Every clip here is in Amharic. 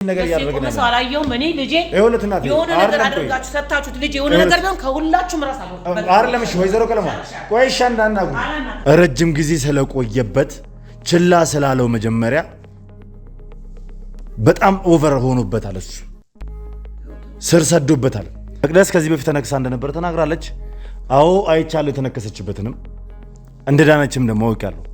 ነገር ያደረገና ነው ሰላየው ማኔ ልጄ የሆነ ነገር አድርጋችሁ ሰጣችሁት ልጄ የሆነ ነገር ቢሆን ከሁላችሁም ራስ አይደለም እሺ ወይዘሮ ቀለማ ቆይሻ እንዳናጉ ረጅም ጊዜ ስለቆየበት ችላ ስላለው መጀመሪያ በጣም ኦቨር ሆኖበታል እሱ ስር ሰዶበታል መቅደስ ከዚህ በፊት ተነክሳ እንደነበር ተናግራለች አዎ አይቻለሁ የተነከሰችበትንም እንደዳነችም ደግሞ አውቃለሁ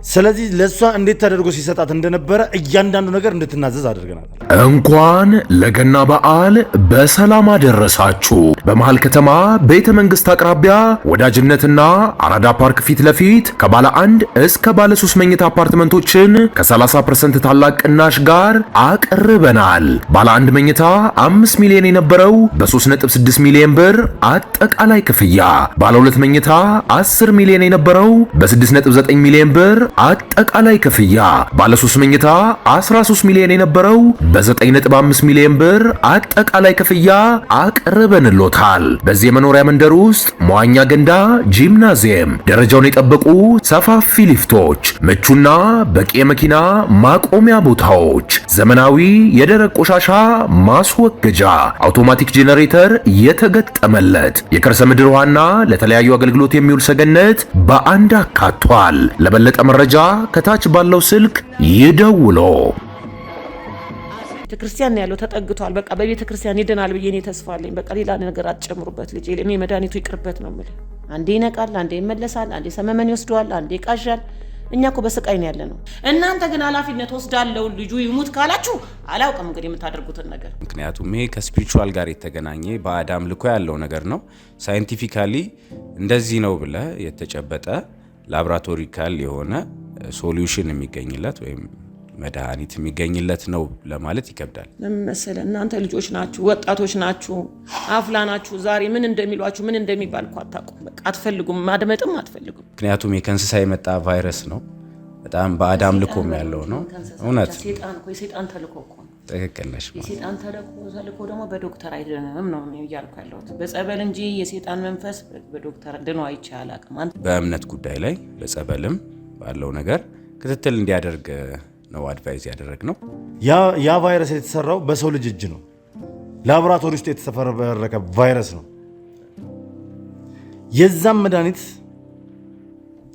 ስለዚህ ለሷ እንዴት ተደርጎ ሲሰጣት እንደነበረ እያንዳንዱ ነገር እንድትናዘዝ አድርገናል እንኳን ለገና በዓል በሰላም አደረሳችሁ በመሃል ከተማ ቤተ መንግስት አቅራቢያ ወዳጅነትና አራዳ ፓርክ ፊት ለፊት ከባለ 1 እስከ ባለ 3 መኝታ አፓርትመንቶችን ከ30% ታላቅ ቅናሽ ጋር አቀርበናል ባለ 1 መኝታ 5 ሚሊዮን የነበረው በ3.6 ሚሊዮን ብር አጠቃላይ ክፍያ ባለ 2 መኝታ 10 ሚሊዮን የነበረው በ6.9 ሚሊዮን ብር አጠቃላይ ክፍያ ባለ 3 መኝታ 13 ሚሊዮን የነበረው በ9.5 ሚሊዮን ብር አጠቃላይ ክፍያ አቅርበንሎታል በዚህ መኖሪያ መንደር ውስጥ መዋኛ ገንዳ ጂምናዚየም ደረጃውን የጠበቁ ሰፋፊ ሊፍቶች ምቹና በቂ መኪና ማቆሚያ ቦታዎች ዘመናዊ የደረቅ ቆሻሻ ማስወገጃ አውቶማቲክ ጄነሬተር የተገጠመለት የከርሰ ምድር ውሃና ለተለያዩ አገልግሎት የሚውል ሰገነት በአንድ አካቷል ለበለጠ መረጃ ከታች ባለው ስልክ ይደውሉ ቤተክርስቲያን ያለው ተጠግቷል በቃ በቤተክርስቲያን ይደናል በየኔ ተስፋ አለኝ በቃ ሌላ ነገር አትጨምሩበት ልጅ እኔ መድኃኒቱ ይቅርበት ነው ማለት አንዴ ይነቃል አንዴ ይመለሳል አንዴ ሰመመን ይወስደዋል አንዴ ይቃዣል እኛኮ በስቃይ ነው ያለነው እናንተ ግን ኃላፊነት ወስዳለው ልጁ ይሙት ካላችሁ አላውቅም እንግዲህ የምታደርጉትን ነገር ምክንያቱም ይሄ ከስፒሪቹዋል ጋር የተገናኘ በአዳም ልኮ ያለው ነገር ነው ሳይንቲፊካሊ እንደዚህ ነው ብለ የተጨበጠ ላብራቶሪካል የሆነ ሶሉሽን የሚገኝለት ወይም መድኃኒት የሚገኝለት ነው ለማለት ይከብዳል ለምሳሌ እናንተ ልጆች ናችሁ ወጣቶች ናችሁ አፍላ ናችሁ ዛሬ ምን እንደሚሏችሁ ምን እንደሚባል እንኳን አታውቁም በቃ አትፈልጉም ማድመጥም አትፈልጉም ምክንያቱም የከንስሳ የመጣ ቫይረስ ነው በጣም በአዳም ልኮም ያለው ነው እውነት ሰይጣን ተልኮ እኮ ትክክል ነሽ የሰይጣን ተልኮ ደግሞ በዶክተር አይደለም ነው እያልኩ ያለሁት በጸበል እንጂ የሰይጣን መንፈስ በዶክተር ድኖ አይቻል አቅም በእምነት ጉዳይ ላይ በጸበልም ባለው ነገር ክትትል እንዲያደርግ ነው አድቫይስ ያደረግነው ያ ቫይረስ የተሰራው በሰው ልጅ እጅ ነው ላቦራቶሪ ውስጥ የተፈበረከ ቫይረስ ነው የዛም መድኃኒት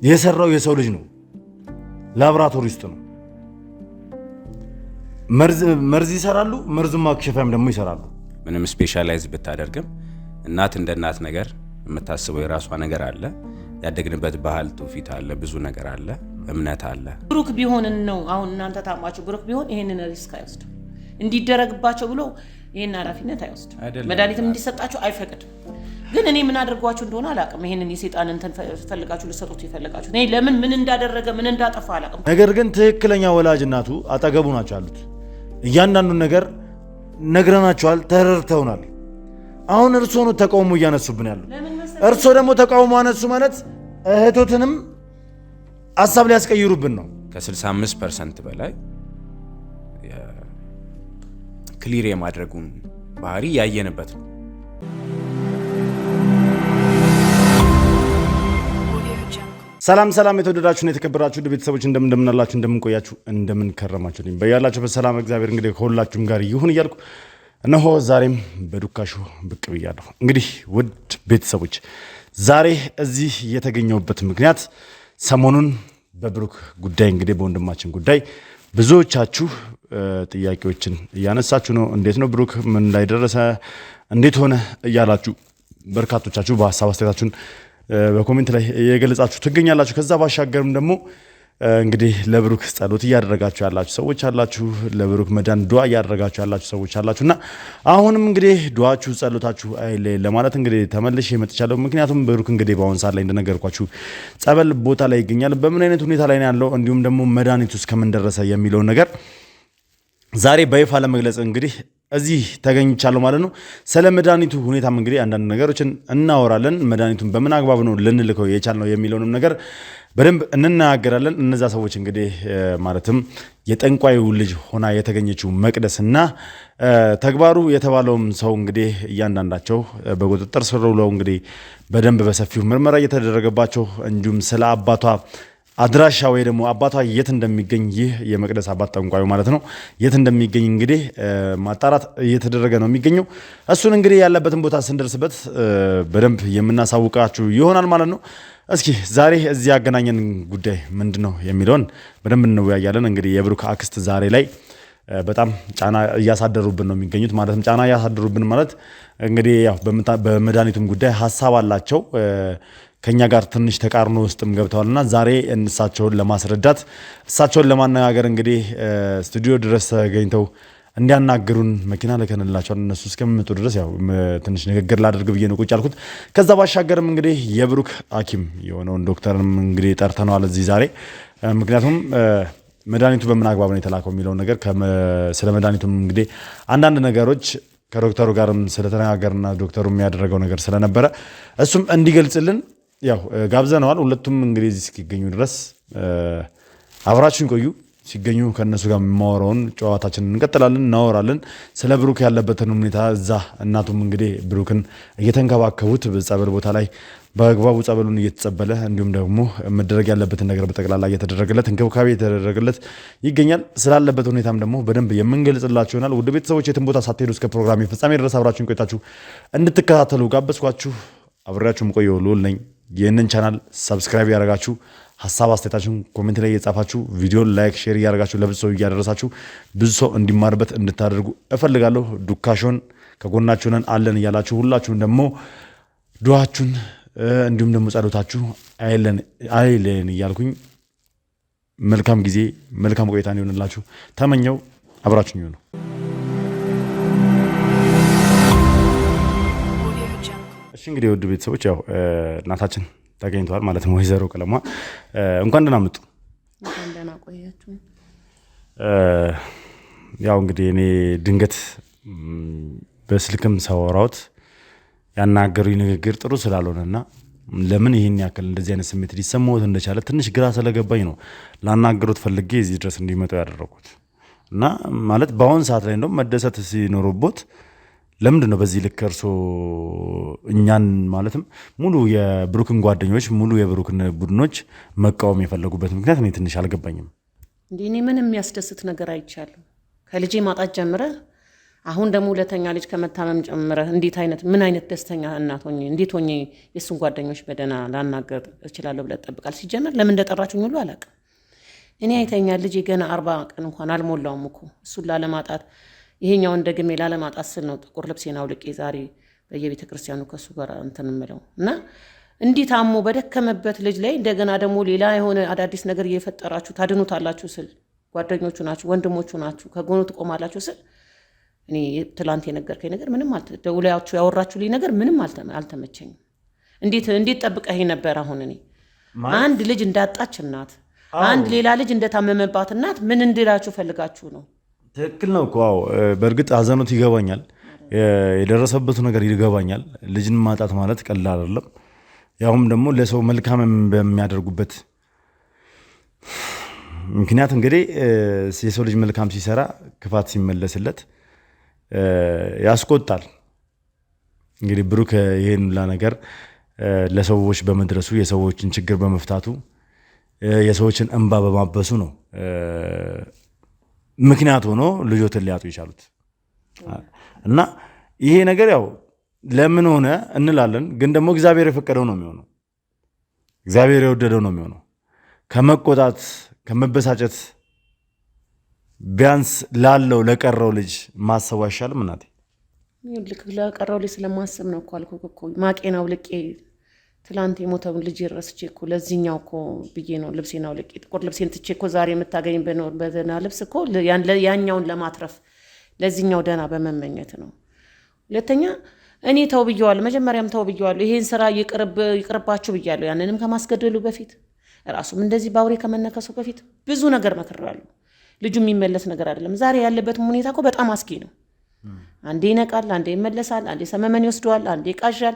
የሰራው የሰው ልጅ ነው ላቦራቶሪ ውስጥ ነው መርዝ ይሰራሉ መርዙን ማክሸፊያም ደግሞ ይሰራሉ ምንም ስፔሻላይዝ ብታደርግም እናት እንደ እናት ነገር የምታስበው የራሷ ነገር አለ ያደግንበት ባህል ትውፊት አለ ብዙ ነገር አለ እምነት አለ ብሩክ ቢሆን ነው አሁን እናንተ ታማችሁ ብሩክ ቢሆን ይሄንን ሪስክ አይወስድም እንዲደረግባቸው ብሎ ይሄን ኃላፊነት አይወስድም መድኃኒትም እንዲሰጣቸው አይፈቅድም ግን እኔ ምን አድርጓችሁ እንደሆነ አላውቅም ይሄንን የሰይጣን እንትን ፈልጋችሁ ልሰጡት ይፈልጋችሁ እኔ ለምን ምን እንዳደረገ ምን እንዳጠፋ አላውቅም ነገር ግን ትክክለኛ ወላጅ እናቱ አጠገቡ ናቸው ያሉት እያንዳንዱ ነገር ነግረናቸዋል ተረድተውናል አሁን እርሶ ነው ተቃውሞ እያነሱብን ያሉ እርሶ ደግሞ ተቃውሞ አነሱ ማለት እህቶትንም ሐሳብ ሊያስቀይሩብን ነው ከ65% በላይ ክሊር የማድረጉን ባህሪ ያየንበት ነው ሰላም የተወደዳችሁና የተከበራችሁ ቤተሰቦች እንደምናላችሁ እንደምንቆያችሁ እንደምንከረማችሁ በያላችሁ በሰላም እግዚአብሔር እንግዲህ ከሁላችሁም ጋር ይሁን እያልኩ እነሆ ዛሬም በዱካሹ ብቅ ብያለሁ እንግዲህ ውድ ቤተሰቦች ዛሬ እዚህ የተገኘሁበት ምክንያት ሰሞኑን በብሩክ ጉዳይ እንግዲህ በወንድማችን ጉዳይ ብዙዎቻችሁ ጥያቄዎችን እያነሳችሁ ነው እንዴት ነው ብሩክ ምን ላይ ደረሰ እንዴት ሆነ እያላችሁ በርካቶቻችሁ በሐሳብ አስተያየታችሁን በኮሜንት ላይ የገለጻችሁ ትገኛላችሁ ከዛ ባሻገርም ደግሞ እንግዲህ ለብሩክ ጸሎት እያደረጋችሁ ያላችሁ ሰዎች አላችሁ ለብሩክ መዳን ዱዓ እያደረጋችሁ ያላችሁ ሰዎች አላችሁና አሁንም እንግዲህ ዱዓችሁ ጸሎታችሁ አይለይ ለማለት እንግዲህ ተመልሼ መጥቻለሁ ምክንያቱም ብሩክ እንግዲህ በአሁን ሰዓት ላይ እንደነገርኳችሁ ጸበል ቦታ ላይ ይገኛል በምን አይነት ሁኔታ ላይ ነው ያለው እንዲሁም ደግሞ መድኃኒቱ እስከምን ደረሰ የሚለው ነገር ዛሬ በይፋ ለመግለጽ እንግዲህ እዚህ ተገኝቻለሁ ማለት ነው ስለ መድኃኒቱ ሁኔታም እንግዲህ አንዳንድ ነገሮችን እናወራለን መድኃኒቱን በምን አግባብ ነው ልንልከው የቻልነው የሚለውንም ነገር በደንብ እንናገራለን እነዛ ሰዎች እንግዲህ ማለትም የጠንቋዩ ልጅ ሆና የተገኘችው መቅደስና ተግባሩ የተባለውም ሰው እንግዲህ እያንዳንዳቸው በቁጥጥር ስር ውለው እንግዲህ በደንብ በሰፊው ምርመራ እየተደረገባቸው እንዲሁም ስለ አባቷ አድራሻ ወይ ደግሞ አባቷ የት እንደሚገኝ ይህ የመቅደስ አባት ጠንቋዩ ማለት ነው የት እንደሚገኝ እንግዲህ ማጣራት እየተደረገ ነው የሚገኘው። እሱን እንግዲህ ያለበትን ቦታ ስንደርስበት በደንብ የምናሳውቃችሁ ይሆናል ማለት ነው። እስኪ ዛሬ እዚህ ያገናኘን ጉዳይ ምንድነው የሚለውን በደንብ እንወያያለን። እንግዲህ የብሩክ አክስት ዛሬ ላይ በጣም ጫና እያሳደሩብን ነው የሚገኙት። ማለትም ጫና እያሳደሩብን ማለት እንግዲህ ያው በመድኃኒቱም ጉዳይ ሀሳብ አላቸው። ከኛ ጋር ትንሽ ተቃርኖ ውስጥም ገብተዋልና ዛሬ እሳቸውን ለማስረዳት እሳቸውን ለማነጋገር እንግዲህ ስቱዲዮ ድረስ ተገኝተው እንዲያናግሩን መኪና ልከንላቸዋል። እነሱ እስከሚመጡ ድረስ ያው ትንሽ ንግግር ላደርግ ብዬ ነው ቁጭ ያልኩት። ከዛ ባሻገርም እንግዲህ የብሩክ ሐኪም የሆነውን ዶክተርም እንግዲህ ጠርተነዋል እዚህ ዛሬ። ምክንያቱም መድኃኒቱ በምን አግባብ ነው የተላከው የሚለው ነገር ስለ መድኃኒቱም እንግዲህ አንዳንድ ነገሮች ከዶክተሩ ጋርም ስለተነጋገርና ዶክተሩ የሚያደረገው ነገር ስለነበረ እሱም እንዲገልጽልን ያው ጋብዘነዋል። ሁለቱም እንግዲህ እዚህ እስኪገኙ ድረስ አብራችሁን ቆዩ። ሲገኙ ከነሱ ጋር የማወራውን ጨዋታችንን እንቀጥላለን፣ እናወራለን ስለ ብሩክ ያለበትን ሁኔታ። እዛ እናቱም እንግዲህ ብሩክን እየተንከባከቡት በጸበል ቦታ ላይ በአግባቡ ጸበሉን እየተጸበለ እንዲሁም ደግሞ መደረግ ያለበትን ነገር በጠቅላላ እየተደረገለት እንክብካቤ እየተደረገለት ይገኛል። ስላለበት ሁኔታም ደግሞ በደንብ የምንገልጽላችሁ ይሆናል። ውድ ቤተሰቦች የትም ቦታ ሳትሄዱ እስከ ፕሮግራም ፍጻሜ ድረስ አብራችሁን ቆይታችሁ እንድትከታተሉ ጋበዝኳችሁ። አብሬያችሁ የምቆየው ልዑል ነኝ። ይህንን ቻናል ሰብስክራይብ ያደረጋችሁ ሀሳብ አስተያየታችሁን ኮሜንት ላይ እየጻፋችሁ ቪዲዮን ላይክ ሼር እያደረጋችሁ ለብዙ ሰው እያደረሳችሁ ብዙ ሰው እንዲማርበት እንድታደርጉ እፈልጋለሁ። ዱካሾን ከጎናችሁ ነን አለን እያላችሁ ሁላችሁም ደግሞ ዱዓችሁን እንዲሁም ደግሞ ጸሎታችሁ አይለን እያልኩኝ መልካም ጊዜ መልካም ቆይታ እንዲሆንላችሁ ተመኘው። አብራችሁኝ ይሁኑ። እሺ እንግዲህ ውድ ቤተሰቦች ያው እናታችን ተገኝተዋል ማለት ነው። ወይዘሮ ቀለሟ እንኳን ደህና መጡ። እንኳን ደህና ቆያችሁ። ያው እንግዲህ እኔ ድንገት በስልክም ሳወራዎት ያናገሩኝ ንግግር ጥሩ ስላልሆነና ለምን ይሄን ያክል እንደዚህ አይነት ስሜት ሊሰማዎት እንደቻለ ትንሽ ግራ ስለገባኝ ነው ላናገሩት ፈልጌ እዚህ ድረስ እንዲመጡ ያደረኩት እና ማለት በአሁን ሰዓት ላይ እንደውም መደሰት ሲኖርቦት ለምንድን ነው በዚህ ልክ እርሶ እኛን ማለትም ሙሉ የብሩክን ጓደኞች ሙሉ የብሩክን ቡድኖች መቃወም የፈለጉበት ምክንያት እኔ ትንሽ አልገባኝም። እንዲህ እኔ ምንም የሚያስደስት ነገር አይቻለሁ። ከልጄ ማጣት ጀምረህ አሁን ደግሞ ሁለተኛ ልጅ ከመታመም ጨምረህ ምን አይነት ደስተኛ እናት ሆኜ እንዴት ሆኜ የእሱን ጓደኞች በደህና ላናገር እችላለሁ ብለህ ትጠብቃለህ? ሲጀመር ለምን እንደጠራችሁኝ ሁሉ አላውቅም። እኔ አይተኛል ልጄ ገና 40 ቀን እንኳን አልሞላውም እኮ እሱን ላለማጣት ይሄኛውን ደግሜ ላለማጣት ስል ነው ጥቁር ልብሴን አውልቄ ዛሬ በየቤተ ክርስቲያኑ ከሱ ጋር እንትን እምለው እና እንዲህ ታሞ በደከመበት ልጅ ላይ እንደገና ደግሞ ሌላ የሆነ አዳዲስ ነገር እየፈጠራችሁ ታድኑታላችሁ ስል ጓደኞቹ ናችሁ ወንድሞቹ ናችሁ ከጎኑ ትቆማላችሁ ስል እኔ ትላንት የነገርከኝ ነገር ምንም ደውላችሁ ያወራችሁልኝ ነገር ምንም አልተመቸኝም። እንዴት ጠብቀህ ነበር? አሁን እኔ አንድ ልጅ እንዳጣች እናት አንድ ሌላ ልጅ እንደታመመባት እናት ምን እንድላችሁ ፈልጋችሁ ነው? ትክክል ነው እኮ በእርግጥ ሀዘኖት ይገባኛል፣ የደረሰበት ነገር ይገባኛል። ልጅን ማጣት ማለት ቀላል አይደለም። ያውም ደግሞ ለሰው መልካም በሚያደርጉበት ምክንያት እንግዲህ የሰው ልጅ መልካም ሲሰራ ክፋት ሲመለስለት ያስቆጣል። እንግዲህ ብሩክ ይሄን ሁላ ነገር ለሰዎች በመድረሱ የሰዎችን ችግር በመፍታቱ የሰዎችን እንባ በማበሱ ነው ምክንያት ሆኖ ልጆትን ሊያጡ ይቻሉት እና ይሄ ነገር ያው ለምን ሆነ እንላለን፣ ግን ደግሞ እግዚአብሔር የፈቀደው ነው የሚሆነው፣ እግዚአብሔር የወደደው ነው የሚሆነው። ከመቆጣት ከመበሳጨት ቢያንስ ላለው ለቀረው ልጅ ማሰቡ አይሻልም? እናቴ ልክ ለቀረው ልጅ ስለማሰብ ነው እኮ አልኩህ እኮ ማቄን አውልቄ ትላንት የሞተውን ልጅ ረስቼ እኮ ለዚህኛው እኮ ብዬ ነው ልብሴን አውልቄ ጥቁር ልብሴን ትቼ እኮ ዛሬ የምታገኝ በደህና ልብስ እኮ ያኛውን ለማትረፍ ለዚህኛው ደህና በመመኘት ነው። ሁለተኛ እኔ ተው ብየዋለሁ፣ መጀመሪያም ተው ብየዋለሁ። ይሄን ስራ ይቅርባችሁ ብያለሁ። ያንንም ከማስገደሉ በፊት ራሱም እንደዚህ ባውሬ ከመነከሱ በፊት ብዙ ነገር መክሬያለሁ። ልጁ የሚመለስ ነገር አይደለም። ዛሬ ያለበትም ሁኔታ እኮ በጣም አስጊ ነው። አንዴ ይነቃል፣ አንዴ ይመለሳል፣ አንዴ ሰመመን ይወስደዋል፣ አንዴ ይቃዣል።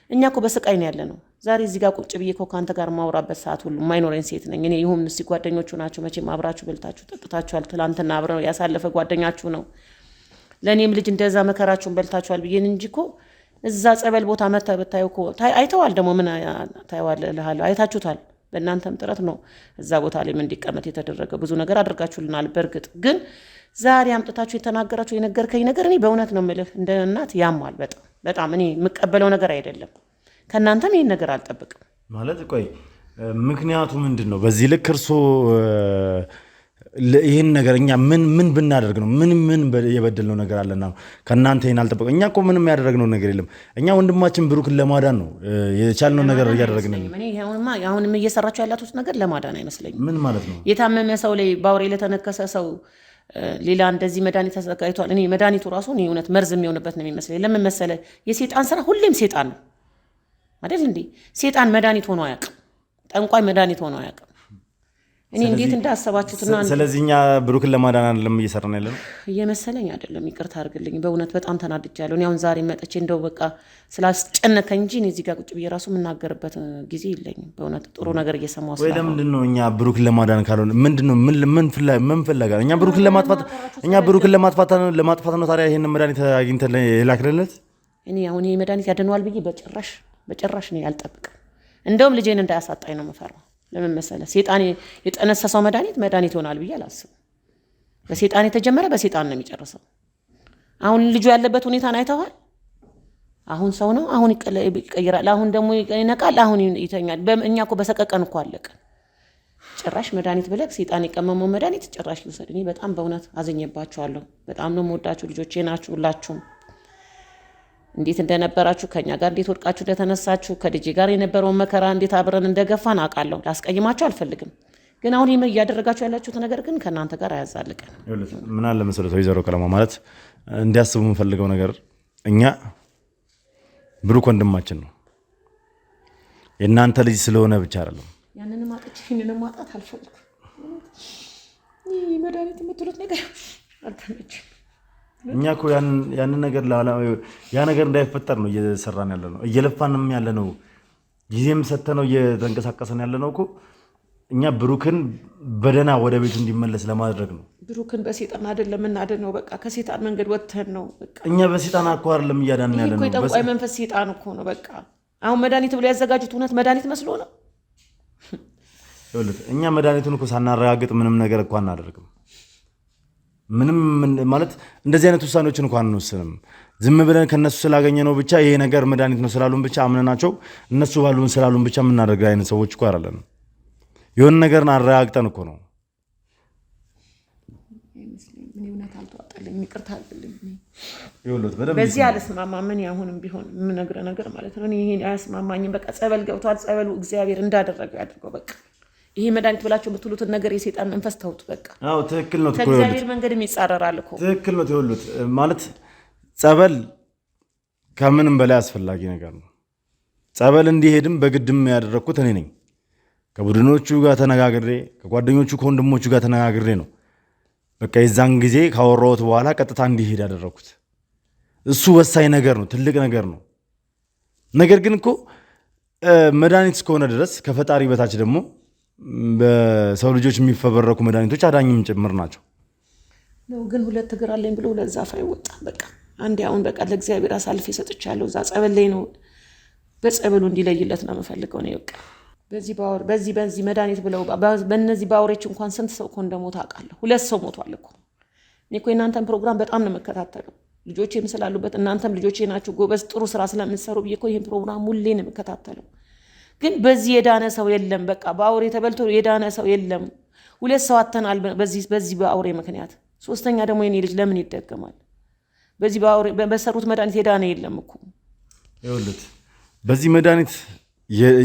እኛ እኮ በስቃይ ነው ያለ ነው። ዛሬ እዚህ ጋር ቁጭ ብዬ እኮ ከአንተ ጋር ማውራበት ሰዓት ሁሉ የማይኖረኝ ሴት ነኝ እኔ። ይሁን እስቲ ጓደኞቹ ናቸው መቼም አብራችሁ በልታችሁ ጠጥታችኋል። ትላንትና አብረው ያሳለፈ ጓደኛችሁ ነው። ለእኔም ልጅ እንደዛ መከራችሁን በልታችኋል ብዬን እንጂ እኮ እዛ ጸበል ቦታ መታ ብታዩ እኮ አይተዋል። ደግሞ ምን ታይዋል እልሃለሁ፣ አይታችሁታል። በእናንተም ጥረት ነው እዛ ቦታ ላይ እንዲቀመጥ የተደረገ። ብዙ ነገር አድርጋችሁልናል። በእርግጥ ግን ዛሬ አምጥታችሁ የተናገራችሁ የነገርከኝ ነገር እኔ በእውነት ነው የምልህ እንደ እናት ያሟል። በጣም እኔ የምቀበለው ነገር አይደለም። ከእናንተም ይህን ነገር አልጠብቅም ማለት። ቆይ ምክንያቱ ምንድን ነው? በዚህ ልክ እርሶ ይህን ነገር እኛ ምን ብናደርግ ነው? ምን የበደልነው ነገር አለና ከእናንተ ይህን አልጠበቅም? እኛ እኮ ምንም ያደረግነው ነገር የለም። እኛ ወንድማችን ብሩክን ለማዳን ነው የቻልነው ነገር እያደረግን ነው። አሁንም እየሰራችሁ ያላችሁት ነገር ለማዳን አይመስለኝም። ምን ማለት ነው? የታመመ ሰው ላይ ባውሬ ለተነከሰ ሰው ሌላ እንደዚህ መድኃኒት ተዘጋጅቷል። እኔ መድኃኒቱ ራሱ እኔ እውነት መርዝ የሚሆንበት ነው የሚመስለኝ። ለምን መሰለህ? የሴጣን ስራ ሁሌም ሴጣን ነው አይደል እንዴ? ሴጣን መድኃኒት ሆኖ አያውቅም። ጠንቋይ መድኃኒት ሆኖ አያውቅም። እኔ እንዴት እንዳሰባችሁትና ስለዚህ እኛ ብሩክን ለማዳን አይደለም እየሰራን ያለ ነው እየመሰለኝ አይደለም። ይቅርታ አድርግልኝ። በእውነት በጣም ተናድጃለሁ። እኔ አሁን ዛሬ መጥቼ እንደው በቃ ስላስጨነቀኝ እንጂ እኔ እዚህ ጋር ቁጭ ብዬ ራሱ የምናገርበት ጊዜ የለኝም። በእውነት ጥሩ ነገር እየሰማሁ ወይ ለምንድን ነው እኛ ብሩክን ለማዳን ካልሆነ ምንድን ነው ምን ፍለጋ? እኛ ብሩክን ለማጥፋት ነው ታዲያ ይሄን መድኃኒት አግኝተን የላክንለት። እኔ አሁን ይሄ መድኃኒት ያድነዋል ብዬ በጭራሽ እኔ አልጠብቅም። እንደውም ልጄን እንዳያሳጣኝ ነው የምፈራው። ለምን መሰለህ? ሴጣን የጠነሰሰው መድኃኒት ይሆናል ብዬ አላስብም። በሴጣን የተጀመረ በሴጣን ነው የሚጨርሰው። አሁን ልጁ ያለበት ሁኔታን አይተዋል። አሁን ሰው ነው፣ አሁን ይቀይራል፣ አሁን ደግሞ ይነቃል፣ አሁን ይተኛል። እኛ እኮ በሰቀቀን እኮ አለቀን። ጭራሽ መድኃኒት ብለህ ሴጣን የቀመመው መድኃኒት ጭራሽ ይውሰድ። እኔ በጣም በእውነት አዝኜባችኋለሁ። በጣም ነው የምወዳችሁ። ልጆቼ ናችሁ ሁላችሁም። እንዴት እንደነበራችሁ ከኛ ጋር እንዴት ወድቃችሁ እንደተነሳችሁ ከልጄ ጋር የነበረውን መከራ እንዴት አብረን እንደገፋን አውቃለሁ። ላስቀይማችሁ አልፈልግም። ግን አሁን እያደረጋችሁ ያላችሁት ነገር ግን ከእናንተ ጋር አያዛልቀን። ምን አለ መሰለህ ወይዘሮ ቀለማ ማለት እንዲያስቡ የምፈልገው ነገር እኛ ብሩክ ወንድማችን ነው። የእናንተ ልጅ ስለሆነ ብቻ አይደለም። ያንንም አጥቼ ይህንንም ማጣት አልፈልግም። ይህ መድኃኒት የምትሉት ነገር አልተመችም። እኛ እኮ ያንን ነገር ያ ነገር እንዳይፈጠር ነው እየሰራን ያለ ነው፣ እየለፋንም ያለ ነው፣ ጊዜም ሰተነው እየተንቀሳቀሰን ያለ ነው እኮ። እኛ ብሩክን በደህና ወደ ቤቱ እንዲመለስ ለማድረግ ነው። ብሩክን በሴጣን አይደለም እናድነው። በቃ ከሴጣን መንገድ ወጥተን ነው በቃ። እኛ በሴጣን እኮ አይደለም እያዳንን ያለ ነው። ጠንቋይ መንፈስ ሴጣን እኮ ነው በቃ። አሁን መድኃኒት ብሎ ያዘጋጁት እውነት መድኃኒት መስሎ ነው። እኛ መድኃኒቱን እኮ ሳናረጋግጥ ምንም ነገር እኮ አናደርግም። ምንም ማለት እንደዚህ አይነት ውሳኔዎችን እንኳን አንወስንም። ዝም ብለን ከነሱ ስላገኘ ነው ብቻ ይሄ ነገር መድኃኒት ነው ስላሉን ብቻ አምነናቸው እነሱ ባሉን ስላሉን ብቻ የምናደርግ አይነት ሰዎች እኮ አይደለም። የሆነ ነገርን አረጋግጠን እኮ ነው። በዚህ አልስማማ። ምን ያሁንም ቢሆን የምነግርህ ነገር ማለት ነው። ይሄ አያስማማኝም። በቃ ጸበል ገብቷል። ጸበሉ እግዚአብሔር እንዳደረገው ያድርገው በቃ። ይሄ መድኃኒት ብላችሁ የምትሉትን ነገር የሴጣን መንፈስ ተውት በቃ። አዎ ትክክል ነው። ከእግዚአብሔር መንገድም ይጻረራል እኮ። ትክክል ነው። ትውሉት ማለት ጸበል ከምንም በላይ አስፈላጊ ነገር ነው። ጸበል እንዲሄድም በግድም ያደረኩት እኔ ነኝ። ከቡድኖቹ ጋር ተነጋግሬ ከጓደኞቹ ከወንድሞቹ ጋር ተነጋግሬ ነው በቃ የዛን ጊዜ ካወራሁት በኋላ ቀጥታ እንዲሄድ ያደረኩት። እሱ ወሳኝ ነገር ነው፣ ትልቅ ነገር ነው። ነገር ግን እኮ መድኃኒት እስከሆነ ድረስ ከፈጣሪ በታች ደግሞ በሰው ልጆች የሚፈበረኩ መድኃኒቶች አዳኝም ጭምር ናቸው። ግን ሁለት እግር አለኝ ብሎ ሁለት ዛፍ አይወጣም በቃ። አንዴ አሁን በቃ ለእግዚአብሔር አሳልፌ ሰጥቻለሁ። እዛ ጸበል ላይ ነው፣ በጸበሉ እንዲለይለት ነው የምፈልገው ነው በቃ። በዚህ መድኃኒት ብለው በእነዚህ ባውሬዎች እንኳን ስንት ሰው እኮ እንደሞተ አውቃለሁ። 2 ሰው ሞቷል እኮ። እኔ እኮ የእናንተን ፕሮግራም በጣም ነው የምከታተለው፣ ልጆቼም ስላሉበት። እናንተም ልጆቼ ናችሁ ጎበዝ፣ ጥሩ ስራ ስለምትሰሩ ብዬ እኮ ይህን ፕሮግራም ሁሌ ነው የምከታተለው። ግን በዚህ የዳነ ሰው የለም በቃ። በአውሬ ተበልቶ የዳነ ሰው የለም። 2 ሰው አተናል በዚህ በአውሬ ምክንያት። 3ኛ ደግሞ የኔ ልጅ ለምን ይደገማል? በዚህ በአውሬ በሰሩት መድኃኒት የዳነ የለም እኮ። ይኸውልህ በዚህ መድኃኒት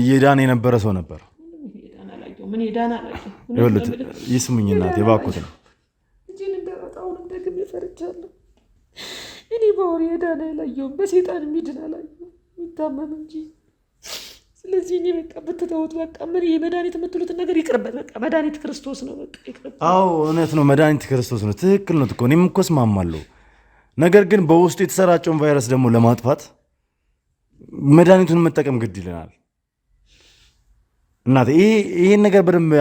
የዳነ የነበረ ሰው ነበር። ምን የዳነ አላየሁ። ይኸውልህ ይስሙኝ እናቴ እባክዎት ነው እጄን እንደወጣውን እንደግም ይፈርቻለሁ። እኔ በአውሬ የዳነ አላየሁም፣ በሴጣን የሚድን አላየሁም፣ የሚታመም እንጂ። ስለዚህ እኔ በቃ ብትተውት በቃ። ምን የመድኃኒት የምትሉትን ነገር ይቅርበት በቃ። መድኃኒት ክርስቶስ ነው በቃ ይቅርበት። አዎ እውነት ነው፣ መድኃኒት ክርስቶስ ነው። ትክክል ነው እኮ እኔም እኮ እስማማለሁ። ነገር ግን በውስጡ የተሰራጨውን ቫይረስ ደግሞ ለማጥፋት መድኃኒቱን መጠቀም ግድ ይለናል። እናቴ ይሄን ነገር በደንብ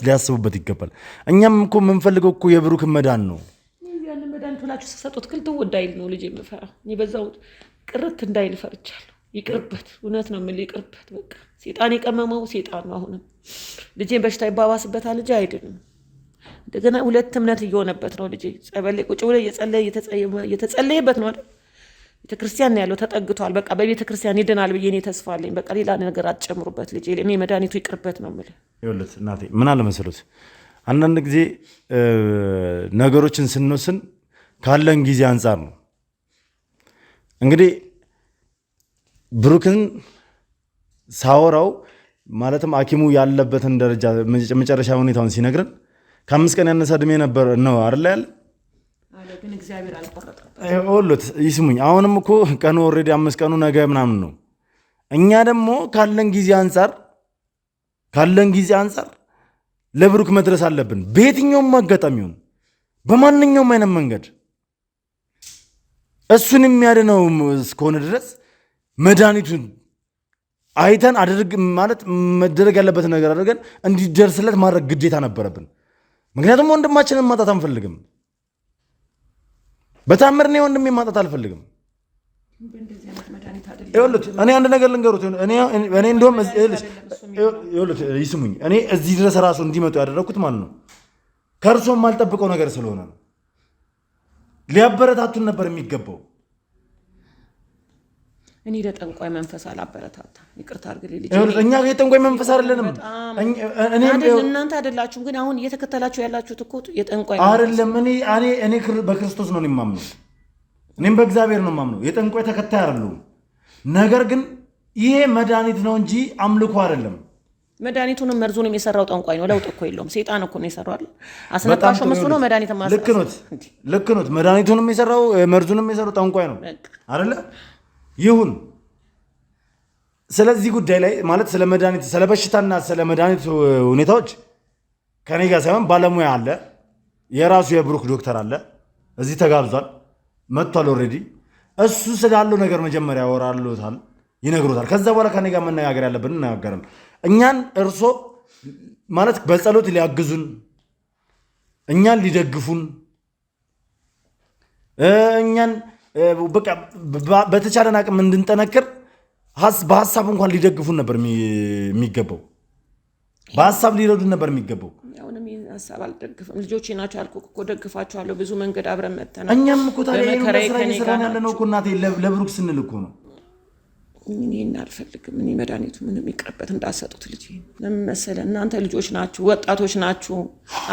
ሊያስቡበት ይገባል። እኛም እኮ የምንፈልገው እኮ የብሩክን መዳን ነው። ያንን መድኃኒት ብላችሁ ስትሰጡት ክልት እንዳይል ነው ልጅ የምፈራው። እኔ በዛው ቅርት እንዳይል ፈርቻለሁ። ይቅርበት። እውነት ነው የምልህ ይቅርበት። በቃ ሴጣን የቀመመው ሴጣን ነው። አሁንም ልጄን በሽታ ይባባስበታል፣ ልጄ አይድንም። እንደገና ሁለት እምነት እየሆነበት ነው ልጄ። ጸበል ቁጭ ብሎ እየተጸለየበት ነው አይደል? ቤተክርስቲያን ነው ያለው፣ ተጠግቷል። በቃ በቤተክርስቲያን ይድናል ብዬ እኔ ተስፋ አለኝ። በቃ ሌላ ነገር አትጨምሩበት ልጄ። እኔ መድኃኒቱ ይቅርበት ነው የምልህ። ይኸውልህ እናቴ ምን አለ መሰሉት፣ አንዳንድ ጊዜ ነገሮችን ስንወስን ካለን ጊዜ አንጻር ነው። እንግዲህ ብሩክን ሳወራው ማለትም ሐኪሙ ያለበትን ደረጃ መጨረሻ ሁኔታውን ሲነግረን ከ5 ቀን ያነሰ እድሜ ነበር ነው አይደል ያለ ግን እግዚአብሔር አልቆረጠም። ሁሉት ይስሙኝ። አሁንም እኮ ቀኑ ኦልሬዲ 5 ቀኑ ነገ ምናምን ነው። እኛ ደግሞ ካለን ጊዜ አንጻር ለብሩክ መድረስ አለብን። በየትኛውም አጋጣሚውን በማንኛውም አይነት መንገድ እሱን የሚያድነው እስከሆነ ድረስ መድኃኒቱን አይተን አድርግ ማለት መደረግ ያለበትን ነገር አድርገን እንዲደርስለት ማድረግ ግዴታ ነበረብን። ምክንያቱም ወንድማችንን ማጣት አንፈልግም። በታምር እኔ ወንድሜ ማጣት አልፈልግም። እኔ አንድ ነገር ልንገሩት። እኔ እንደውም ይስሙኝ፣ እኔ እዚህ ድረስ ራሱ እንዲመጡ ያደረግኩት ማለት ነው ከእርሶም የማልጠብቀው ነገር ስለሆነ ነው። ሊያበረታቱን ነበር የሚገባው። እኔ ለጠንቋይ መንፈስ አላበረታታ። ይቅርታ አድርግልኝ ልጅ። እኛ የጠንቋይ መንፈስ አይደለንም። እናንተ አይደላችሁም፣ ግን አሁን እየተከተላችሁ ያላችሁት እኮ የጠንቋይ አይደለም። እኔ በክርስቶስ ነው የማምነው። እኔም በእግዚአብሔር ነው የማምነው። የጠንቋይ ተከታይ አይደለሁም። ነገር ግን ይሄ መድኃኒት ነው እንጂ አምልኮ አይደለም። መድኃኒቱንም መርዙንም የሰራው ጠንቋይ ነው። ለውጥ እኮ የለውም። ሴጣን እኮ ነው የሰራው አይደል? አስነቃሾ መስሎ ነው መድኃኒት ማሰራ። ልክ ኖት። መድኃኒቱንም የሰራው መርዙንም የሰራው ጠንቋይ ነው አይደለ? ይሁን። ስለዚህ ጉዳይ ላይ ማለት ስለ መድኃኒት ስለ በሽታና ስለ መድኃኒት ሁኔታዎች ከኔ ጋር ሳይሆን ባለሙያ አለ። የራሱ የብሩክ ዶክተር አለ። እዚህ ተጋብዟል፣ መጥቷል ኦልሬዲ። እሱ ስላለው ነገር መጀመሪያ ያወራሉታል፣ ይነግሮታል። ከዛ በኋላ ከኔ ጋር መነጋገር ያለብን እንነጋገራለን። እኛን እርሶ ማለት በጸሎት ሊያግዙን፣ እኛን ሊደግፉን፣ እኛን በቃ በተቻለን አቅም እንድንጠነክር በሀሳብ እንኳን ሊደግፉን ነበር የሚገባው። በሀሳብ ሊረዱን ነበር የሚገባው። አሁንም ይህን ሀሳብ አልደግፍም። ልጆቼ ናቸው ያልኩህ እኮ ደግፋቸዋለሁ። ብዙ መንገድ አብረን መተናል። እኛም እኮ ታዲያ ስራ እየሰራን ያለ ነው እኮ እናቴ፣ ለብሩክ ስንል እኮ ነው። ይህን አልፈልግም። እኔ መድኃኒቱ ምንም ይቅርበት እንዳሰጡት ልጅ። ለምን መሰለህ? እናንተ ልጆች ናችሁ፣ ወጣቶች ናችሁ፣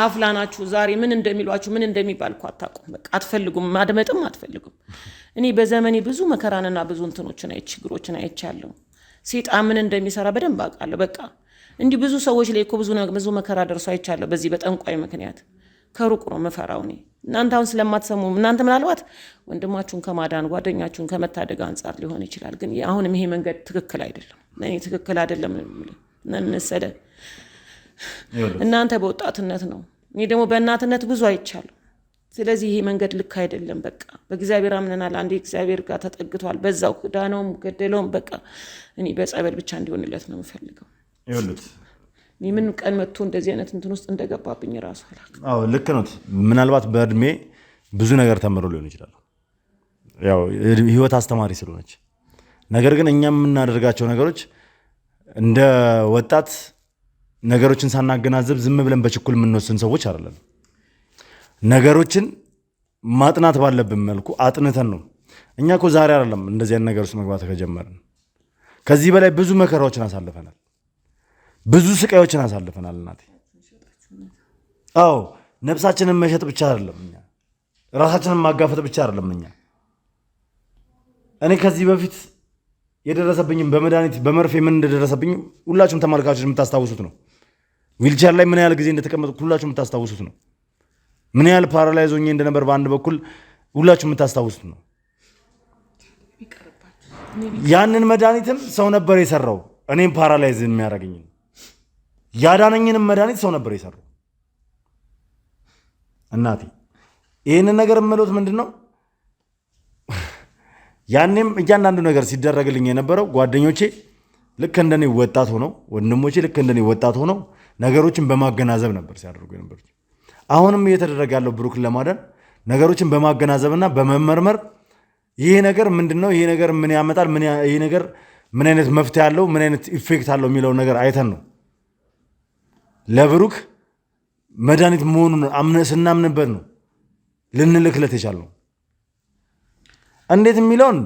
አፍላ ናችሁ። ዛሬ ምን እንደሚሏችሁ ምን እንደሚባል እኮ አታውቁም። በቃ አትፈልጉም፣ ማድመጥም አትፈልጉም። እኔ በዘመኔ ብዙ መከራንና ብዙ እንትኖችን ችግሮችን አይቻለሁ። ሴጣን ምን እንደሚሰራ በደንብ አውቃለሁ። በቃ እንዲህ ብዙ ሰዎች ላይ እኮ ብዙ መከራ ደርሶ አይቻለሁ። በዚህ በጠንቋይ ምክንያት ከሩቅ ነው መፈራው። እኔ እናንተ አሁን ስለማትሰሙ እናንተ ምናልባት ወንድማችሁን ከማዳን ጓደኛችሁን ከመታደግ አንጻር ሊሆን ይችላል። ግን አሁንም ይሄ መንገድ ትክክል አይደለም። እኔ ትክክል አይደለም መሰለህ። እናንተ በወጣትነት ነው፣ እኔ ደግሞ በእናትነት ብዙ አይቻለሁ። ስለዚህ ይሄ መንገድ ልክ አይደለም። በቃ በእግዚአብሔር አምነናል። አንዴ እግዚአብሔር ጋር ተጠግቷል። በዛው ዳነውም ገደለውም በቃ እኔ በጸበል ብቻ እንዲሆንለት ነው የምፈልገው። ምን ቀን መጥቶ እንደዚህ አይነት እንትን ውስጥ እንደገባብኝ ራሱ አላውቅም። አዎ ልክ ነው። ምናልባት በእድሜ ብዙ ነገር ተምሮ ሊሆን ይችላል። ያው ህይወት አስተማሪ ስለሆነች፣ ነገር ግን እኛ የምናደርጋቸው ነገሮች እንደ ወጣት ነገሮችን ሳናገናዘብ ዝም ብለን በችኩል የምንወስን ሰዎች አይደለም። ነገሮችን ማጥናት ባለብን መልኩ አጥንተን ነው። እኛ እኮ ዛሬ አይደለም እንደዚህ አይነት ነገር ውስጥ መግባት ከጀመርን። ከዚህ በላይ ብዙ መከራዎችን አሳልፈናል። ብዙ ስቃዮችን አሳልፈናል እናቴ። አዎ ነፍሳችንን መሸጥ ብቻ አይደለም እኛ ራሳችንን ማጋፈጥ ብቻ አይደለም እኛ። እኔ ከዚህ በፊት የደረሰብኝም በመድኃኒት በመርፌ ምን እንደደረሰብኝ ሁላችሁም ተመልካቾች የምታስታውሱት ነው። ዊልቸር ላይ ምን ያህል ጊዜ እንደተቀመጥኩ ሁላችሁም የምታስታውሱት ነው። ምን ያህል ፓራላይዝ ሆኜ እንደነበር በአንድ በኩል ሁላችሁም የምታስታውሱት ነው። ያንን መድኃኒትም ሰው ነበር የሰራው። እኔም ፓራላይዝ የሚያደርገኝ ያዳነኝንም መድኃኒት ሰው ነበር የሰራው። እናቴ ይህንን ነገር የምለው ምንድን ነው? ያኔም እያንዳንዱ ነገር ሲደረግልኝ የነበረው ጓደኞቼ ልክ እንደኔ ወጣት ሆነው፣ ወንድሞቼ ልክ እንደኔ ወጣት ሆነው ነገሮችን በማገናዘብ ነበር ሲያደርጉ የነበሩት። አሁንም እየተደረገ ያለው ብሩክን ለማዳን ነገሮችን በማገናዘብና በመመርመር ይሄ ነገር ምንድነው? ይሄ ነገር ምን ያመጣል? ይሄ ነገር ምን አይነት መፍትሄ አለው? ምን አይነት ኢፌክት አለው የሚለውን ነገር አይተን ነው ለብሩክ መድኃኒት መሆኑን ስናምንበት ነው ልንልክለት የቻልነው። እንዴት የሚለውን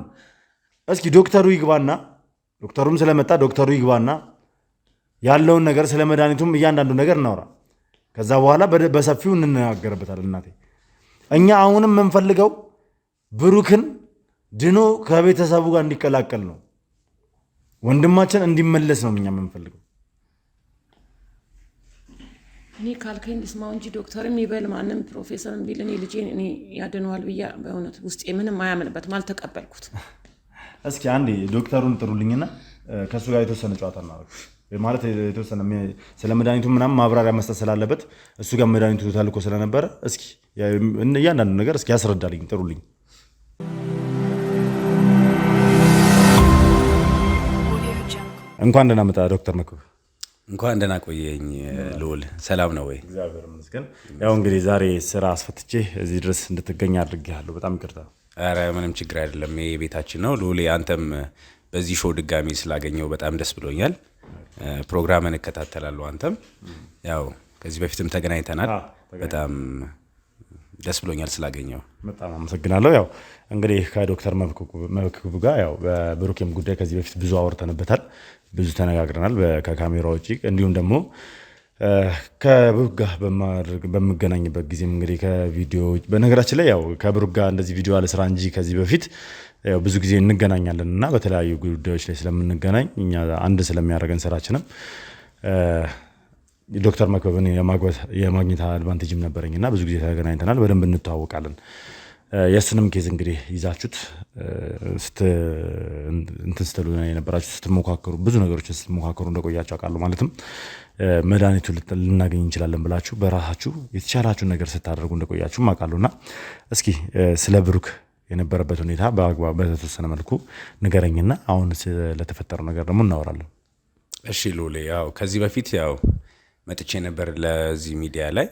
እስኪ ዶክተሩ ይግባና ዶክተሩም ስለመጣ ዶክተሩ ይግባና ያለውን ነገር ስለ መድኃኒቱም እያንዳንዱ ነገር እናውራ። ከዛ በኋላ በሰፊው እንነጋገርበታለን። እናቴ እኛ አሁንም የምንፈልገው ብሩክን ድኖ ከቤተሰቡ ጋር እንዲቀላቀል ነው። ወንድማችን እንዲመለስ ነው እኛ የምንፈልገው። እኔ ካልከኝ ልስማው እንጂ ዶክተርም ይበል ማንም ፕሮፌሰርም ቢል እኔ ልጄን እኔ ያድነዋል ብዬ በእውነት ውስጤ ምንም አያምንበትም፣ አልተቀበልኩት። እስኪ አንዴ ዶክተሩን ጥሩልኝና ከእሱ ጋር የተወሰነ ጨዋታ እናደርግ። ማለት የተወሰነ ስለ መድኃኒቱ ምናምን ማብራሪያ መስጠት ስላለበት እሱ ጋር መድኃኒቱ ተልኮ ስለነበረ እስኪ እያንዳንዱ ነገር እስኪ ያስረዳልኝ፣ ጥሩልኝ። እንኳን ደህና መጣ ዶክተር መክብብ። እንኳን ደህና ቆየኝ ልዑል። ሰላም ነው ወይ? እግዚአብሔር ይመስገን። ያው እንግዲህ ዛሬ ስራ አስፈትቼ እዚህ ድረስ እንድትገኝ አድርጌሃለሁ። በጣም ይቅርታ። ኧረ ምንም ችግር አይደለም። ይሄ ቤታችን ነው ልዑል። አንተም በዚህ ሾው ድጋሚ ስላገኘው በጣም ደስ ብሎኛል። ፕሮግራምን እከታተላለሁ። አንተም ያው ከዚህ በፊትም ተገናኝተናል። በጣም ደስ ብሎኛል ስላገኘው። በጣም አመሰግናለሁ። ያው እንግዲህ ከዶክተር መክብብ ጋር ያው በብሩኬም ጉዳይ ከዚህ በፊት ብዙ አውርተንበታል፣ ብዙ ተነጋግረናል ከካሜራ ውጭ። እንዲሁም ደግሞ ከብሩክ ጋር በምገናኝበት ጊዜም እንግዲህ ከቪዲዮ በነገራችን ላይ ያው ከብሩክ ጋር እንደዚህ ቪዲዮ አለ ስራ እንጂ ከዚህ በፊት ያው ብዙ ጊዜ እንገናኛለን እና በተለያዩ ጉዳዮች ላይ ስለምንገናኝ እኛ አንድ ስለሚያደርገን ስራችንም ዶክተር መክብብን የማግኘት አድቫንቴጅም ነበረኝ እና ብዙ ጊዜ ተገናኝተናል፣ በደንብ እንተዋወቃለን። የእሱንም ኬዝ እንግዲህ ይዛችሁት እንትን ስትሉ የነበራችሁ ስትሞካከሩ፣ ብዙ ነገሮችን ስትሞካከሩ እንደቆያችሁ አውቃለሁ። ማለትም መድኃኒቱ ልናገኝ እንችላለን ብላችሁ በራሳችሁ የተቻላችሁን ነገር ስታደርጉ እንደቆያችሁ አውቃለሁ እና እስኪ ስለ ብሩክ የነበረበት ሁኔታ በአግባብ በተወሰነ መልኩ ንገረኝና አሁን ስለተፈጠረው ነገር ደግሞ እናወራለን። እሺ ሉሌ፣ ያው ከዚህ በፊት ያው መጥቼ ነበር ለዚህ ሚዲያ ላይ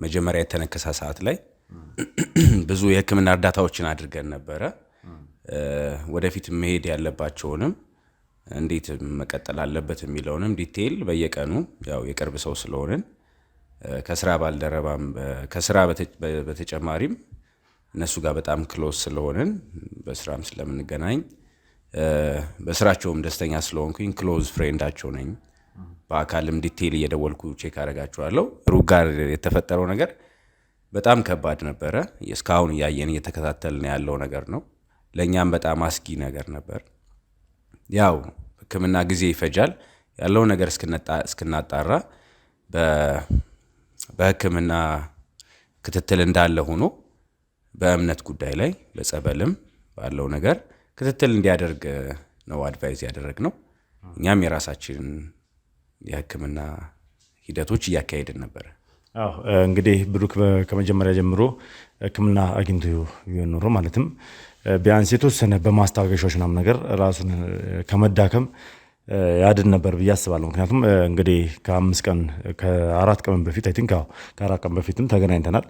መጀመሪያ የተነከሳ ሰዓት ላይ ብዙ የሕክምና እርዳታዎችን አድርገን ነበረ። ወደፊት መሄድ ያለባቸውንም እንዴት መቀጠል አለበት የሚለውንም ዲቴይል በየቀኑ ያው የቅርብ ሰው ስለሆንን ከስራ ባልደረባም ከስራ በተጨማሪም እነሱ ጋር በጣም ክሎዝ ስለሆንን በስራም ስለምንገናኝ በስራቸውም ደስተኛ ስለሆንኩኝ ክሎዝ ፍሬንዳቸው ነኝ። በአካልም ዲቴይል እየደወልኩ ቼክ አደርጋቸዋለሁ። ሩክ ጋር የተፈጠረው ነገር በጣም ከባድ ነበረ። እስካሁን እያየን እየተከታተልን ያለው ነገር ነው። ለእኛም በጣም አስጊ ነገር ነበር። ያው ሕክምና ጊዜ ይፈጃል። ያለው ነገር እስክናጣራ በሕክምና ክትትል እንዳለ ሆኖ በእምነት ጉዳይ ላይ በጸበልም ባለው ነገር ክትትል እንዲያደርግ ነው አድቫይዝ ያደረግነው። እኛም የራሳችን የሕክምና ሂደቶች እያካሄድን ነበር። አዎ እንግዲህ ብሩክ ከመጀመሪያ ጀምሮ ሕክምና አግኝቶ ቢሆን ኖሮ ማለትም ቢያንስ የተወሰነ በማስታገሻዎች ምናምን ነገር ራሱን ከመዳከም ያድን ነበር ብዬ አስባለሁ። ምክንያቱም እንግዲህ ከአራት ቀን በፊት አይ ቲንክ ከአራት ቀን በፊትም ተገናኝተናል።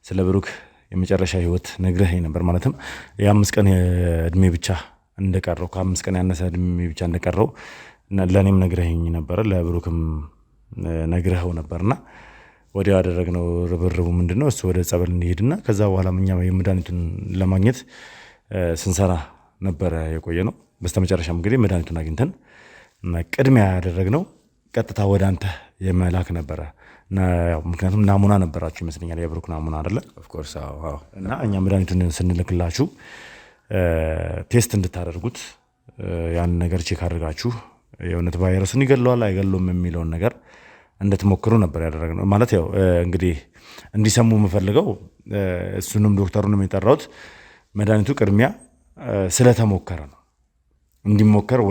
ስለ ብሩክ የመጨረሻ ህይወት ነግረኸኝ ነበር። ማለትም የ5 ቀን እድሜ ብቻ እንደቀረው ከ5 ቀን ያነሰ እድሜ ብቻ እንደቀረው ለእኔም ነግረኸኝ ነበረ፣ ለብሩክም ነግረኸው ነበርና ወዲያው ያደረግነው ርብርቡ ምንድነው እሱ ወደ ጸበል እንዲሄድና ከዛ በኋላ እኛ የመድኃኒቱን ለማግኘት ስንሰራ ነበረ የቆየ ነው። በስተመጨረሻም እንግዲህ መድኃኒቱን አግኝተን ቅድሚያ ያደረግነው ቀጥታ ወደ አንተ የመላክ ነበረ። ምክንያቱም ናሙና ነበራችሁ ይመስለኛል፣ የብሩክ ናሙና አይደለ? ኦፍ ኮርስ አዎ። እና እኛ መድኃኒቱን ስንልክላችሁ ቴስት እንድታደርጉት ያን ነገር ቼክ አድርጋችሁ የእውነት ቫይረሱን ይገለዋል አይገለውም የሚለውን ነገር እንድትሞክሩ ነበር ያደረግነው። ማለት ያው እንግዲህ እንዲሰሙ የምፈልገው እሱንም ዶክተሩንም የጠራሁት መድኃኒቱ ቅድሚያ ስለተሞከረ ነው፣ እንዲሞከር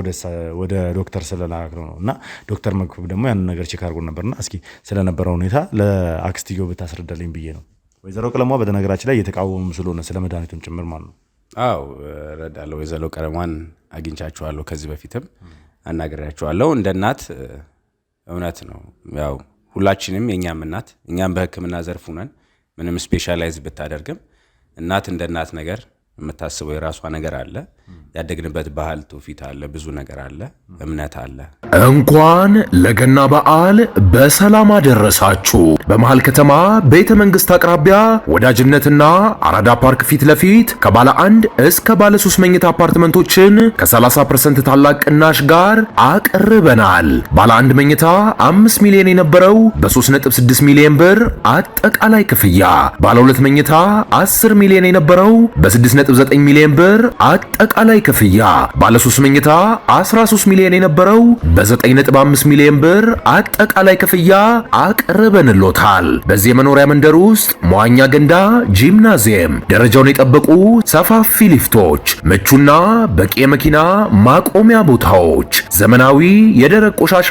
ወደ ዶክተር ስለላክነው ነው። እና ዶክተር መክብብ ደግሞ ያንን ነገር ቼክ አድርጎ ነበርና እስኪ ስለነበረው ሁኔታ ለአክስትዮ ብታስረዳልኝ ብዬ ነው። ወይዘሮ ቀለሟ በነገራችን ላይ እየተቃወሙ ስለሆነ ስለ መድኃኒቱን ጭምር ማለት ነው። አዎ እረዳለሁ። ወይዘሮ ቀለሟን አግኝቻቸዋለሁ፣ ከዚህ በፊትም አናግሬያቸዋለሁ። እንደ እናት እውነት ነው። ያው ሁላችንም የኛም እናት እኛም በሕክምና ዘርፍ ነን። ምንም ስፔሻላይዝ ብታደርግም እናት እንደ እናት ነገር የምታስበው የራሷ ነገር አለ። ያደግንበት ባህል ትውፊት አለ፣ ብዙ ነገር አለ፣ እምነት አለ። እንኳን ለገና በዓል በሰላም አደረሳችሁ። በመሃል ከተማ ቤተ መንግስት አቅራቢያ ወዳጅነትና አራዳ ፓርክ ፊት ለፊት ከባለ 1 እስከ ባለ 3 መኝታ አፓርትመንቶችን ከ30% ታላቅ ቅናሽ ጋር አቅርበናል። ባለ 1 መኝታ 5 ሚሊዮን የነበረው በ3.6 ሚሊዮን ብር አጠቃላይ ክፍያ፣ ባለ 2 መኝታ 10 ሚሊዮን የነበረው በ6.9 ሚሊዮን ብር አጠቃላይ ክፍያ፣ ባለ 3 መኝታ 13 ሚሊዮን የነበረው በ9.5 ሚሊዮን ብር አጠቃላይ ክፍያ አቅርበንሎታል። በዚህ የመኖሪያ መንደር ውስጥ መዋኛ ገንዳ፣ ጂምናዚየም፣ ደረጃውን የጠበቁ ሰፋፊ ሊፍቶች፣ ምቹና በቂ የመኪና ማቆሚያ ቦታዎች፣ ዘመናዊ የደረቅ ቆሻሻ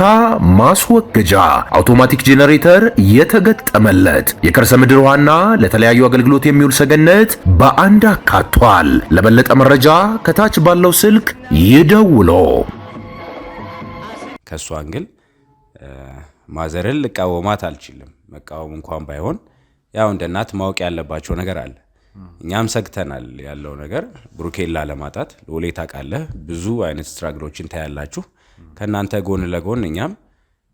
ማስወገጃ፣ አውቶማቲክ ጄኔሬተር የተገጠመለት የከርሰ ምድር ውሃና ለተለያዩ አገልግሎት የሚውል ሰገነት በአንድ አካቷል። ለበለጠ መረጃ ከታች ባለው ስልክ ይደውሎ። ከሷ አንግል ማዘርን ልቃወማት አልችልም። መቃወም እንኳን ባይሆን ያው እንደ እናት ማወቅ ያለባቸው ነገር አለ። እኛም ሰግተናል ያለው ነገር ብሩኬላ ለማጣት ለወሌታ ቃለ ብዙ አይነት ስትራግሎችን ታያላችሁ። ከናንተ ጎን ለጎን እኛም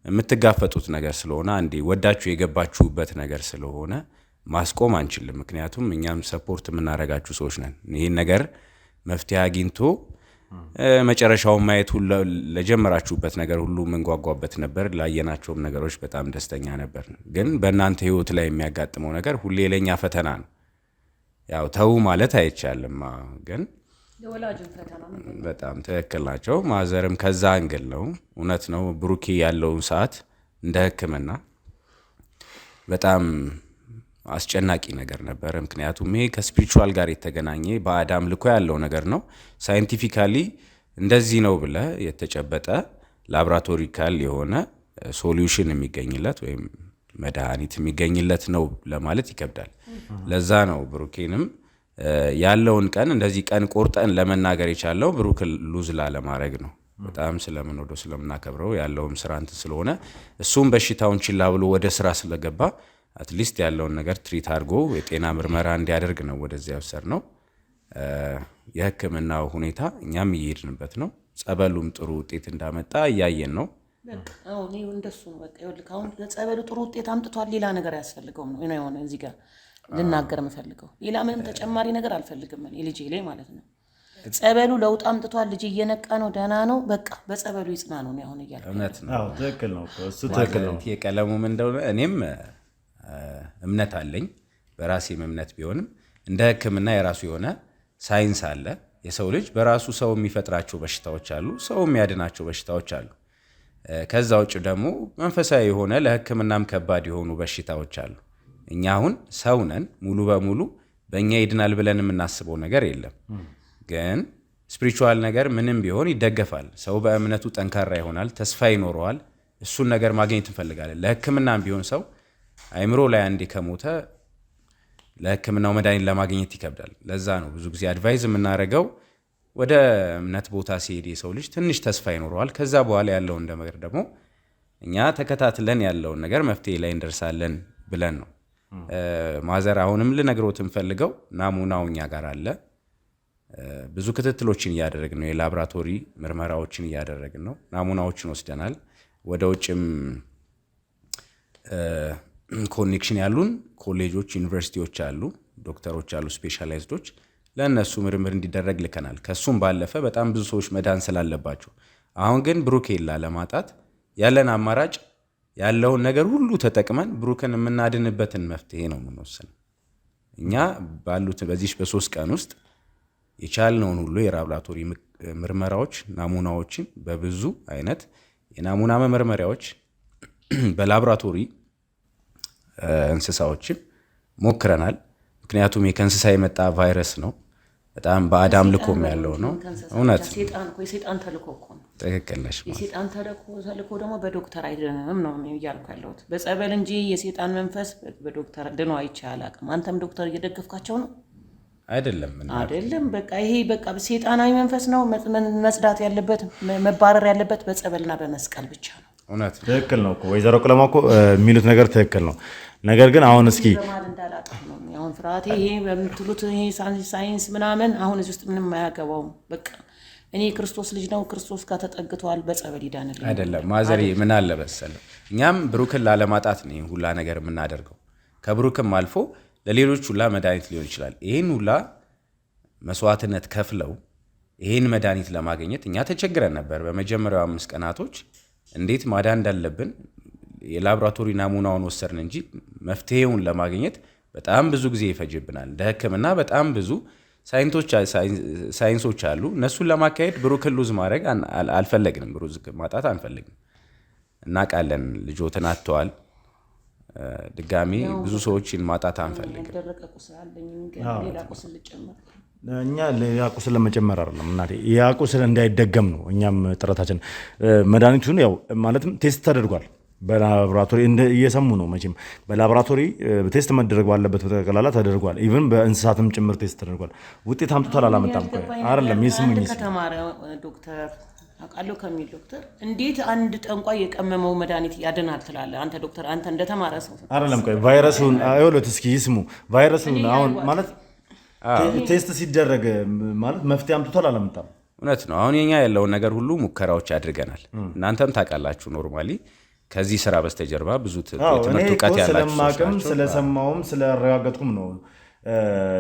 የምትጋፈጡት ነገር ስለሆነ አንዴ ወዳችሁ የገባችሁበት ነገር ስለሆነ ማስቆም አንችልም። ምክንያቱም እኛም ሰፖርት የምናረጋችሁ ሰዎች ነን። ይሄን ነገር መፍትሄ አግኝቶ መጨረሻውን ማየት ሁሉ ለጀመራችሁበት ነገር ሁሉ መንጓጓበት ነበር። ላየናቸውም ነገሮች በጣም ደስተኛ ነበር። ግን በእናንተ ህይወት ላይ የሚያጋጥመው ነገር ሁሌ ለኛ ፈተና ነው። ያው ተው ማለት አይቻልም፣ ግን ለወላጅም ፈተና ነው። በጣም ትክክል ናቸው። ማዘርም ከዛ አንግል ነው። እውነት ነው። ብሩኬ ያለውን ሰዓት እንደ ህክምና በጣም አስጨናቂ ነገር ነበር። ምክንያቱም ይሄ ከስፒሪቹዋል ጋር የተገናኘ በአዳም ልኮ ያለው ነገር ነው። ሳይንቲፊካሊ እንደዚህ ነው ብለ የተጨበጠ ላብራቶሪካል የሆነ ሶሉሽን የሚገኝለት ወይም መድኃኒት የሚገኝለት ነው ለማለት ይከብዳል። ለዛ ነው ብሩኬንም ያለውን ቀን እንደዚህ ቀን ቆርጠን ለመናገር የቻለው ብሩክ ሉዝ ላለማድረግ ነው። በጣም ስለምንወደው ስለምናከብረው ያለውም ስራ እንትን ስለሆነ እሱም በሽታውን ችላ ብሎ ወደ ስራ ስለገባ አትሊስት ያለውን ነገር ትሪት አድርጎ የጤና ምርመራ እንዲያደርግ ነው ወደዚያ ወሰድነው። የህክምናው ሁኔታ እኛም እየሄድንበት ነው። ጸበሉም ጥሩ ውጤት እንዳመጣ እያየን ነው። አሁን ይኸው እንደሱ ነው። በቃ ይኸውልህ አሁን ጸበሉ ጥሩ ውጤት አምጥቷል። ሌላ ነገር አያስፈልገውም ነው የሆነ እዚህ ጋር ልናገር የምፈልገው ሌላ ምንም ተጨማሪ ነገር አልፈልግም። እኔ ልጄ ላይ ማለት ነው ጸበሉ ለውጥ አምጥቷል። ልጅ እየነቃ ነው፣ ደህና ነው። በቃ በጸበሉ ይጽና ነው አሁን እያልኩ። እውነት ነው። አዎ ትክክል ነው። እሱ ትክክል ነው። የቀለሙ ምን እንደሆነ እኔም እምነት አለኝ። በራሴም እምነት ቢሆንም እንደ ህክምና የራሱ የሆነ ሳይንስ አለ። የሰው ልጅ በራሱ ሰው የሚፈጥራቸው በሽታዎች አሉ፣ ሰው የሚያድናቸው በሽታዎች አሉ። ከዛ ውጭ ደግሞ መንፈሳዊ የሆነ ለህክምናም ከባድ የሆኑ በሽታዎች አሉ። እኛ አሁን ሰው ነን፣ ሙሉ በሙሉ በእኛ ይድናል ብለን የምናስበው ነገር የለም። ግን ስፒሪቹዋል ነገር ምንም ቢሆን ይደገፋል። ሰው በእምነቱ ጠንካራ ይሆናል፣ ተስፋ ይኖረዋል። እሱን ነገር ማግኘት እንፈልጋለን። ለህክምናም ቢሆን ሰው አይምሮ ላይ አንዴ ከሞተ ለህክምናው መድኃኒት ለማግኘት ይከብዳል። ለዛ ነው ብዙ ጊዜ አድቫይዝ የምናደርገው ወደ እምነት ቦታ ሲሄድ የሰው ልጅ ትንሽ ተስፋ ይኖረዋል። ከዛ በኋላ ያለውን ነገር ደግሞ እኛ ተከታትለን ያለውን ነገር መፍትሄ ላይ እንደርሳለን ብለን ነው። ማዘር አሁንም ልነግሮት የምፈልገው ናሙናው እኛ ጋር አለ። ብዙ ክትትሎችን እያደረግን ነው። የላብራቶሪ ምርመራዎችን እያደረግን ነው። ናሙናዎችን ወስደናል። ወደ ውጭም ኮኔክሽን ያሉን ኮሌጆች፣ ዩኒቨርሲቲዎች አሉ፣ ዶክተሮች አሉ፣ ስፔሻላይዝዶች ለእነሱ ምርምር እንዲደረግ ልከናል። ከሱም ባለፈ በጣም ብዙ ሰዎች መዳን ስላለባቸው አሁን ግን ብሩኬላ ለማጣት ያለን አማራጭ ያለውን ነገር ሁሉ ተጠቅመን ብሩክን የምናድንበትን መፍትሄ ነው የምንወስነው። እኛ ባሉት በዚህ በ3 ቀን ውስጥ የቻልነውን ሁሉ የላብራቶሪ ምርመራዎች ናሙናዎችን በብዙ አይነት የናሙና መመርመሪያዎች በላብራቶሪ እንስሳዎችን ሞክረናል። ምክንያቱም ከእንስሳ የመጣ ቫይረስ ነው። በጣም በአዳም ልኮም ያለው ነው። እውነት የሰይጣን ተልኮ እኮ ነው። ትክክል ነሽ። የሰይጣን ተልኮ ደግሞ በዶክተር አይድንም ነው እያልኩ ያለሁት፣ በጸበል እንጂ የሰይጣን መንፈስ በዶክተር ድኖ አይቼ አላውቅም። አንተም ዶክተር እየደገፍካቸው ነው አይደለም? በቃ ይሄ በቃ ሰይጣናዊ መንፈስ ነው። መጽዳት ያለበት መባረር ያለበት በጸበልና በመስቀል ብቻ ነው። እውነት ትክክል ነው እኮ ወይዘሮ ቀለማ እኮ የሚሉት ነገር ትክክል ነው። ነገር ግን አሁን እስኪ በማል እንዳላጣ ነው አሁን ፍርሃት ይሄ በምትሉት ይሄ ሳይንስ ምናምን አሁን እዚህ ውስጥ ምንም አያገባውም። በቃ እኔ ክርስቶስ ልጅ ነው፣ ክርስቶስ ጋር ተጠግቷል፣ በጸበል ይዳንልኝ አይደለም። ማዘሪ ምን አለ መሰለህ፣ እኛም ብሩክን ላለማጣት ነው ይሄን ሁላ ነገር የምናደርገው። ከብሩክም አልፎ ለሌሎች ሁላ መድኃኒት ሊሆን ይችላል። ይሄን ሁላ መስዋዕትነት ከፍለው ይሄን መድኃኒት ለማግኘት እኛ ተቸግረን ነበር። በመጀመሪያው 5 ቀናቶች እንዴት ማዳን እንዳለብን የላቦራቶሪ ናሙናውን ወሰድን እንጂ መፍትሄውን ለማግኘት በጣም ብዙ ጊዜ ይፈጅብናል። እንደ ሕክምና በጣም ብዙ ሳይንሶች አሉ። እነሱን ለማካሄድ ብሩክን ሉዝ ማድረግ አልፈለግንም። ብሩክ ማጣት አንፈልግም። እናውቃለን፣ ልጆትን አጥተዋል። ድጋሚ ብዙ ሰዎችን ማጣት አንፈልግም። እኛ ሌላ ቁስል ለመጨመር አይደለም እናቴ፣ ያ ቁስል እንዳይደገም ነው እኛም ጥረታችን። መድኃኒቱን ያው ማለትም ቴስት ተደርጓል በላቦራቶሪ እየሰሙ ነው መቼም በላቦራቶሪ ቴስት መደረግ ባለበት በተቀላላ ተደርጓል። ኢቭን በእንስሳትም ጭምር ቴስት ተደርጓል። ውጤት አምጥቷል አላመጣም አይደለም። ይስሙኝ ከተማረ ዶክተር አውቃለሁ ከሚል ዶክተር እንዴት አንድ ጠንቋይ የቀመመው መድኃኒት ያድናል ትላለህ አንተ ዶክተር? አንተ እንደተማረ ሰው አይደለም። ቆይ ቫይረሱን አይወሉት እስኪ ይስሙ። ቫይረሱን አሁን ማለት ቴስት ሲደረግ ማለት መፍትሄ አምጥቷል አላመጣም? እውነት ነው። አሁን የኛ ያለውን ነገር ሁሉ ሙከራዎች አድርገናል። እናንተም ታውቃላችሁ ኖርማሊ ከዚህ ስራ በስተጀርባ ብዙ ትምህርት እውቀት ያላችሁ ስለማቅም ስለሰማውም ስለረጋገጥኩም ነው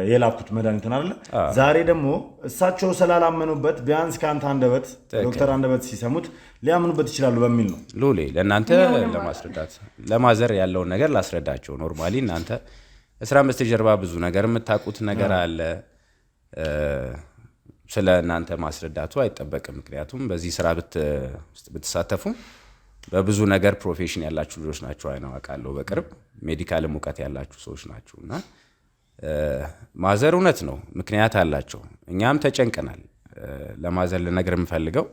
የላኩት መድኃኒትን አይደለ። ዛሬ ደግሞ እሳቸው ስላላመኑበት ቢያንስ ከአንተ አንደበት ዶክተር አንደበት ሲሰሙት ሊያምኑበት ይችላሉ በሚል ነው። ሉሌ ለእናንተ ለማስረዳት ለማዘር ያለውን ነገር ላስረዳቸው። ኖርማሊ እናንተ ስራ በስተጀርባ ብዙ ነገር የምታውቁት ነገር አለ። ስለ እናንተ ማስረዳቱ አይጠበቅም። ምክንያቱም በዚህ ስራ ብትሳተፉ በብዙ ነገር ፕሮፌሽን ያላችሁ ልጆች ናቸው። አውቃለሁ በቅርብ ሜዲካልም እውቀት ያላችሁ ሰዎች ናችሁ እና ማዘር እውነት ነው ምክንያት አላቸው። እኛም ተጨንቀናል። ለማዘር ልነግር የምፈልገው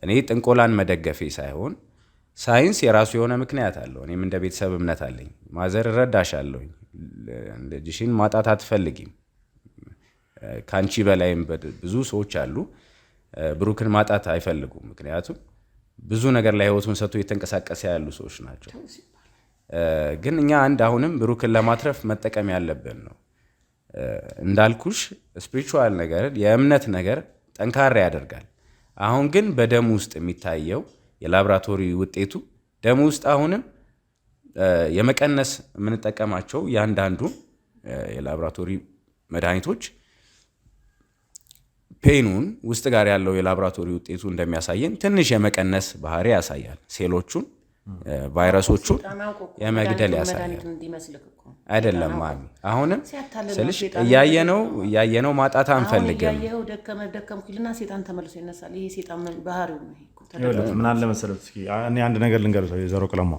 እኔ ጥንቆላን መደገፌ ሳይሆን ሳይንስ የራሱ የሆነ ምክንያት አለው። እኔም እንደ ቤተሰብ እምነት አለኝ። ማዘር እረዳሻለሁኝ፣ ልጅሽን ማጣት አትፈልጊም። ከአንቺ በላይም ብዙ ሰዎች አሉ ብሩክን ማጣት አይፈልጉም። ምክንያቱም ብዙ ነገር ላይ ህይወቱን ሰጥቶ እየተንቀሳቀሰ ያሉ ሰዎች ናቸው። ግን እኛ አንድ አሁንም ብሩክን ለማትረፍ መጠቀም ያለብን ነው። እንዳልኩሽ ስፒሪቹዋል ነገር የእምነት ነገር ጠንካራ ያደርጋል። አሁን ግን በደም ውስጥ የሚታየው የላቦራቶሪ ውጤቱ ደም ውስጥ አሁንም የመቀነስ የምንጠቀማቸው ያንዳንዱ የላቦራቶሪ መድኃኒቶች ፔኑን ውስጥ ጋር ያለው የላቦራቶሪ ውጤቱ እንደሚያሳየን ትንሽ የመቀነስ ባህሪ ያሳያል። ሴሎቹን ቫይረሶቹን የመግደል ያሳያል። አይደለም ማሚ፣ አሁንም ስልሽ እያየነው ማጣት አንፈልግም። ደከምኩልና ሴጣን ተመልሶ ይነሳል። ይሄ ሴጣን ባህሪው ነው። ምን አለ መሰለህ፣ እስኪ እኔ አንድ ነገር ልንገርህ የዘሮ ቀለማ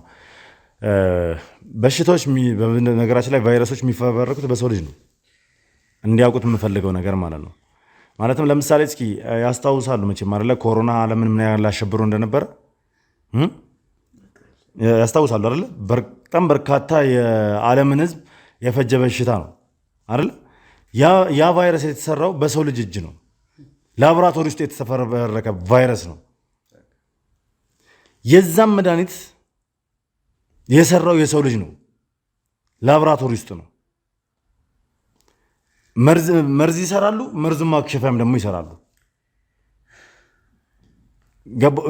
በሽታዎች በነገራችን ላይ ቫይረሶች የሚፈበረኩት በሰው ልጅ ነው። እንዲያውቁት የምፈልገው ነገር ማለት ነው። ማለትም ለምሳሌ እስኪ ያስታውሳሉ መቼም አይደለ ኮሮና ዓለምን ምን ያህል አሸብሮ እንደነበረ ያስታውሳሉ አይደለ? በጣም በርካታ የዓለምን ሕዝብ የፈጀ በሽታ ነው አይደለ? ያ ቫይረስ የተሰራው በሰው ልጅ እጅ ነው። ላቦራቶሪ ውስጥ የተፈበረከ ቫይረስ ነው። የዛም መድኃኒት የሰራው የሰው ልጅ ነው፣ ላቦራቶሪ ውስጥ ነው። መርዝ ይሰራሉ፣ መርዙ ማክሸፊያም ደግሞ ይሰራሉ።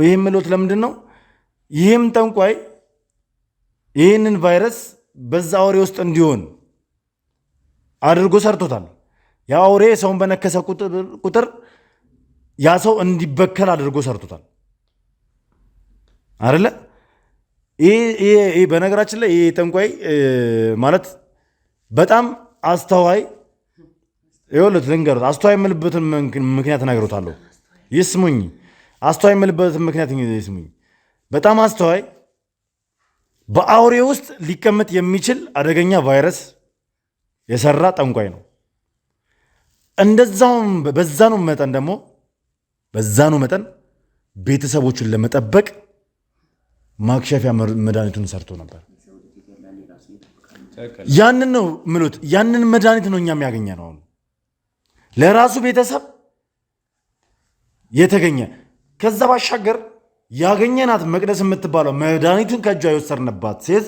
ይህም ምሎት ለምንድን ነው? ይህም ጠንቋይ ይህንን ቫይረስ በዛ አውሬ ውስጥ እንዲሆን አድርጎ ሰርቶታል። ያ አውሬ ሰውን በነከሰ ቁጥር ያ ሰው እንዲበከል አድርጎ ሰርቶታል አይደለ? ይሄ በነገራችን ላይ ይሄ ጠንቋይ ማለት በጣም አስተዋይ ይኸውልህ ልንገርህ፣ አስተዋይ የምልበትን ምክንያት እነግርዎታለሁ። ይስሙኝ። አስተዋይ የምልበትን ምክንያት ይስሙኝ። በጣም አስተዋይ፣ በአውሬ ውስጥ ሊቀመጥ የሚችል አደገኛ ቫይረስ የሰራ ጠንቋይ ነው። እንደዛውም በዛኑ መጠን ቤተሰቦቹን ለመጠበቅ ማክሸፊያ መድኃኒቱን ሰርቶ ነበር። ያንን ነው ምሉት፣ ያንን መድኃኒት ነው እኛም ያገኘ ነው ለራሱ ቤተሰብ የተገኘ። ከዛ ባሻገር ያገኘናት መቅደስ የምትባለው መድኃኒቱን ከእጇ የወሰድንባት ሴት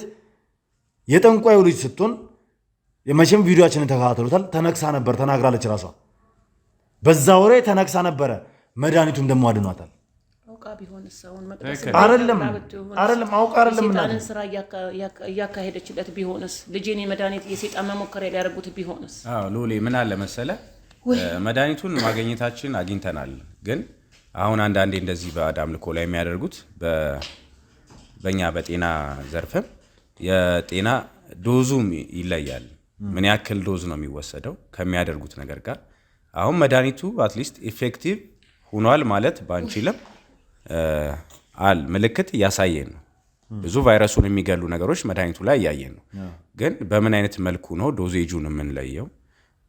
የጠንቋዩ ልጅ ስትሆን የመቼም ቪዲዮአችንን ተከታተሉታል። ተነክሳ ነበር ተናግራለች ራሷ። በዛ ወሬ ተነክሳ ነበረ። መድኃኒቱም ደግሞ አድኗታል። አይደለም አውቃ አይደለም ሰይጣንን ስራ እያካሄደችለት ቢሆንስ? ልጄን የመድኃኒት የሰይጣን መሞከሪያ ሊያደርጉት ቢሆንስ? ሎሌ ምን አለ መሰለ መድኃኒቱን ማግኘታችን አግኝተናል። ግን አሁን አንዳንዴ እንደዚህ ባዕድ አምልኮ ላይ የሚያደርጉት በእኛ በጤና ዘርፍም የጤና ዶዙም ይለያል። ምን ያክል ዶዝ ነው የሚወሰደው ከሚያደርጉት ነገር ጋር። አሁን መድኃኒቱ አትሊስት ኢፌክቲቭ ሆኗል ማለት ባንችልም ምልክት እያሳየን ነው። ብዙ ቫይረሱን የሚገሉ ነገሮች መድኃኒቱ ላይ እያየን ነው። ግን በምን አይነት መልኩ ነው ዶዜጁን የምንለየው?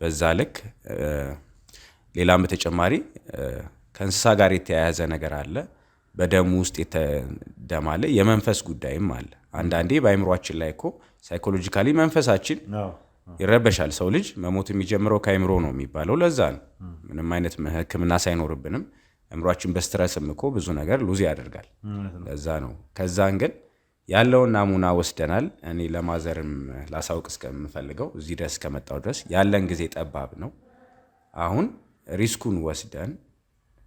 በዛ ልክ ሌላም በተጨማሪ ከእንስሳ ጋር የተያያዘ ነገር አለ። በደሙ ውስጥ የተደም አለ። የመንፈስ ጉዳይም አለ። አንዳንዴ በአይምሯችን ላይ እኮ ሳይኮሎጂካሊ መንፈሳችን ይረበሻል። ሰው ልጅ መሞት የሚጀምረው ከአይምሮ ነው የሚባለው ለዛ ነው። ምንም አይነት ሕክምና ሳይኖርብንም አእምሯችን በስትረስም እኮ ብዙ ነገር ሉዝ ያደርጋል። ለዛ ነው። ከዛን ግን ያለውን ናሙና ወስደናል። እኔ ለማዘርም ላሳውቅ እስከምፈልገው እዚህ ድረስ ከመጣው ድረስ ያለን ጊዜ ጠባብ ነው። አሁን ሪስኩን ወስደን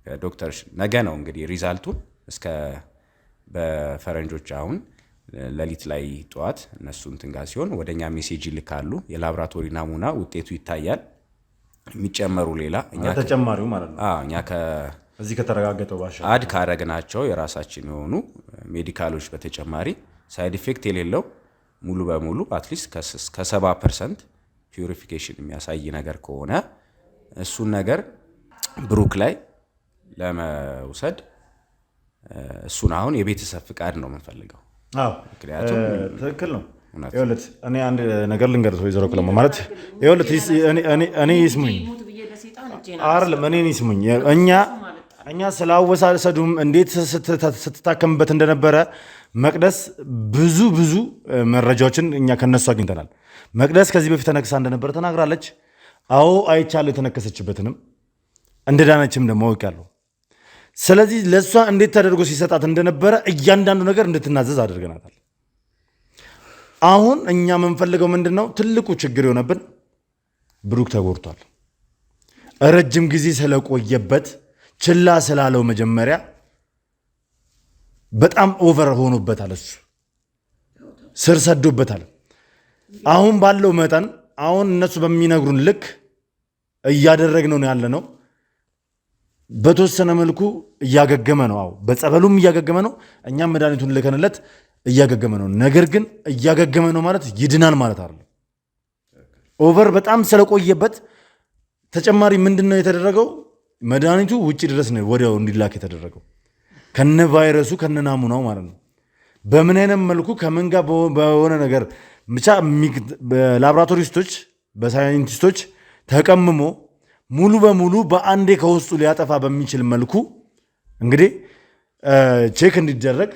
ዶክተር ነገ ነው እንግዲህ ሪዛልቱን እስከ በፈረንጆች አሁን ሌሊት ላይ ጠዋት እነሱ እንትን ጋር ሲሆን ወደኛ ሜሴጅ ይልካሉ። የላብራቶሪ ናሙና ውጤቱ ይታያል። የሚጨመሩ ሌላ እኛ ተጨማሪው ማለት ነው እኛ እዚህ ከተረጋገጠው ባሻ አድ ካረግናቸው የራሳችን የሆኑ ሜዲካሎች በተጨማሪ ሳይድ ኢፌክት የሌለው ሙሉ በሙሉ አትሊስት ከ70% ፒዩሪፊኬሽን የሚያሳይ ነገር ከሆነ እሱን ነገር ብሩክ ላይ ለመውሰድ እሱን አሁን የቤተሰብ ፍቃድ ነው የምንፈልገው። ምክንያቱም ትክክል ነው። ይኸውልህ እኔ አንድ ነገር ልንገርህ ወይዘሮ ክለማ ማለት ይኸውልህ እኔ ይስሙኝ አይደለም እኔን ይስሙኝ። እኛ ስላወሳሰዱም እንዴት ስትታከምበት እንደነበረ መቅደስ ብዙ መረጃዎችን እኛ ከነሱ አግኝተናል። መቅደስ ከዚህ በፊት ተነክሳ እንደነበረ ተናግራለች። አዎ አይቻለሁ። የተነከሰችበትንም እንደዳነችም ደግሞ አውቃለሁ። ስለዚህ ለእሷ እንዴት ተደርጎ ሲሰጣት እንደነበረ እያንዳንዱ ነገር እንድትናዘዝ አድርገናታል። አሁን እኛ የምንፈልገው ምንድን ነው? ትልቁ ችግር የሆነብን ብሩክ ተጎድቷል። ረጅም ጊዜ ስለቆየበት ችላ ስላለው መጀመሪያ በጣም ኦቨር ሆኖበታል። እሱ ስር ሰዶበታል። አሁን ባለው መጠን አሁን እነሱ በሚነግሩን ልክ እያደረግነው ነው ያለ ነው። በተወሰነ መልኩ እያገገመ ነው። አዎ በጸበሉም እያገገመ ነው። እኛም መድኃኒቱን ልከንለት እያገገመ ነው። ነገር ግን እያገገመ ነው ማለት ይድናል ማለት አይደለም። ኦቨር በጣም ስለቆየበት ተጨማሪ ምንድነው የተደረገው? መድኃኒቱ ውጪ ድረስ ነው ወዲያው እንዲላክ የተደረገው ከነ ቫይረሱ ከነ ናሙናው ማለት ነው። በምን አይነት መልኩ ከምን ጋር በሆነ ነገር ብቻ በላብራቶሪስቶች በሳይንቲስቶች ተቀምሞ ሙሉ በሙሉ በአንዴ ከውስጡ ሊያጠፋ በሚችል መልኩ እንግዲህ ቼክ እንዲደረግ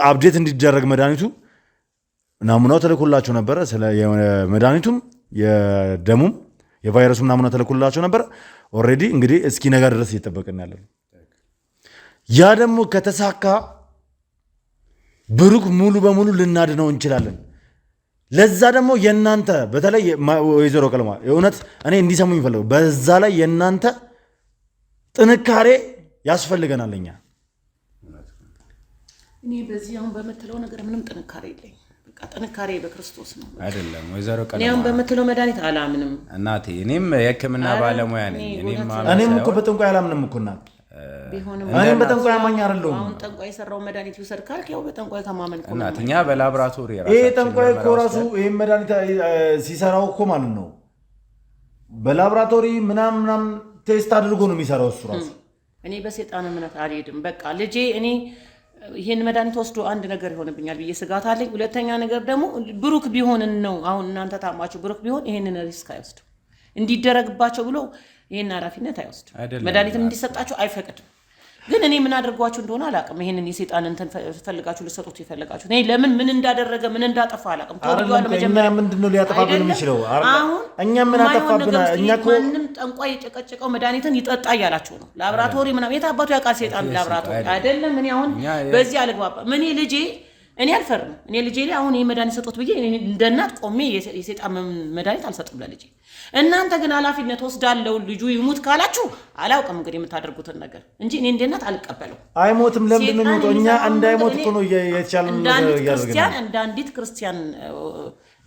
አፕዴት እንዲደረግ መድኃኒቱ ናሙናው ተልኮላቸው ነበረ። ስለ መድኃኒቱም የደሙም የቫይረሱም ናሙና ተልኮላቸው ነበረ። ኦልሬዲ እንግዲህ እስኪ ነገ ድረስ እየጠበቅን ያለ ነው። ያ ደግሞ ከተሳካ ብሩክ ሙሉ በሙሉ ልናድነው እንችላለን። ለዛ ደግሞ የእናንተ በተለይ ወይዘሮ ቀለማ የእውነት እኔ እንዲሰሙኝ ይፈልገው በዛ ላይ የእናንተ ጥንካሬ ያስፈልገናል። እኔ በዚህ አሁን በምትለው ነገር ምንም ጥንካሬ የለኝም። በቃ ጥንካሬ በክርስቶስ ነው አይደለም ወይዘሮ ቀለማ። እኔ አሁን በምትለው መድኃኒት አላምንም እናቴ። እኔም የሕክምና ባለሙያ ነኝ። እኔም እኮ በጥንቋይ አላምንም እኮ እናት። እኔም በጠንቋይ አማኝ አይደለሁም። አሁን ጠንቋይ የሰራው መድኃኒት ይውሰድ ካልክ ያው በጠንቋይ ከማመን እኮ እናት። እኛ በላብራቶሪ ይሄ ጠንቋይ እኮ ራሱ ይሄን መድኃኒት ሲሰራው እኮ ማለት ነው በላብራቶሪ ምናምን ቴስት አድርጎ ነው የሚሰራው እሱ ራሱ። እኔ በሰይጣን እምነት አልሄድም። በቃ ልጄ እኔ ይሄን መድኃኒት ወስዶ አንድ ነገር ይሆንብኛል ብዬ ስጋት አለኝ። ሁለተኛ ነገር ደግሞ ብሩክ ቢሆን ነው አሁን እናንተ ታማችሁ ብሩክ ቢሆን ይሄንን ሪስክ አይወስድም። እንዲደረግባቸው ብሎ ይሄን ኃላፊነት አይወስድም። መድኃኒትም እንዲሰጣቸው አይፈቅድም። ግን እኔ ምን አድርጓችሁ እንደሆነ አላውቅም። ይሄንን የሰይጣን እንትን ፈልጋችሁ ልሰጡት ይፈልጋችሁ እኔ ለምን ምን እንዳደረገ ምን እንዳጠፋ አላውቅም። ተወልዷል መጀመሪያ ምንድነው ሊያጠፋብን የሚችለው? እኛ ምን አጠፋብን? እኛ እኮ ማንም ጠንቋይ የጨቀጨቀው መድኃኒትን ይጠጣ እያላችሁ ነው። ላብራቶሪ ምናምን የት አባቱ ያውቃል? ሰይጣን ላብራቶሪ አይደለም። እኔ አሁን በዚህ አልግባባ። ምን ልጄ እኔ አልፈርም። እኔ ልጄ ላይ አሁን ይሄ መድኃኒት ሰጦት ብዬ እንደ እናት ቆሜ የሰይጣን መድኃኒት አልሰጥም ለልጄ። እናንተ ግን ኃላፊነት ወስዳለው ልጁ ይሙት ካላችሁ አላውቅም እንግዲህ የምታደርጉትን ነገር እንጂ እኔ እንደ እናት አልቀበለው። አይሞትም። ለምንድን ነው የሚሞተው? እኛ እንዳይሞት እኮ ነው የተቻለን ነገር ያደርገናል። እንደ አንዲት ክርስቲያን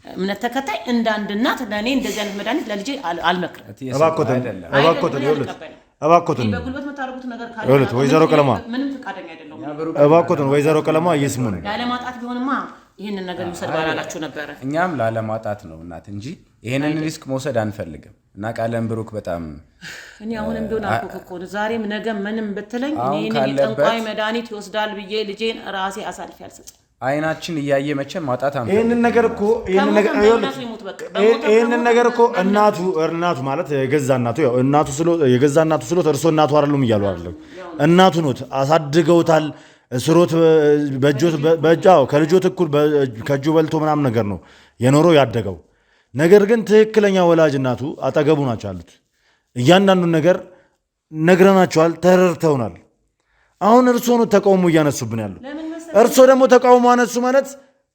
እምነት ተከታይ እንደ አንድ እናት ለእኔ እንደዚህ አይነት መድኃኒት ለልጄ አልመክርም። እባክዎትን በጉልበት የምታደርጉት ነገር ካለ ወይዘሮ ቀለማ ምንም ፈቃደኛ አይደለም። እባክዎትን ወይዘሮ ቀለማ ይስሙን። ያለማጣት ቢሆንማ ይሄንን ነገር ይውሰድ ባላላችሁ ነበረ። እኛም ላለማጣት ነው እናት እንጂ ይሄንን ሪስክ መውሰድ አንፈልግም። እና ቃለም ብሩክ በጣም እኔ አሁንም ቢሆን አልኩህ እኮ ዛሬም ነገም ምንም ብትለኝ እኔ የጠንቋይ መድኃኒት ይወስዳል ብዬ ልጄን ራሴ አሳልፌ አልሰጥም። አይናችን እያየ መቼም ማጣት አንፈልግም። ይሄንን ነገር እኮ እናቱ ማለት የገዛ እናቱ ያው የገዛ እናቱ ስሎት እርሶ እናቱ አይደሉም እያሉ አይደለም። እናቱ ኖት አሳድገውታል። ስሮት በእጃው ከልጆት እኩል ከእጁ በልቶ ምናምን ነገር ነው የኖረው ያደገው። ነገር ግን ትክክለኛ ወላጅ እናቱ አጠገቡ ናቸው ያሉት። እያንዳንዱን ነገር ነግረናቸዋል፣ ተረድተውናል። አሁን እርሶ ነው ተቃውሞ እያነሱብን ያሉ። እርሶ ደግሞ ተቃውሞ አነሱ ማለት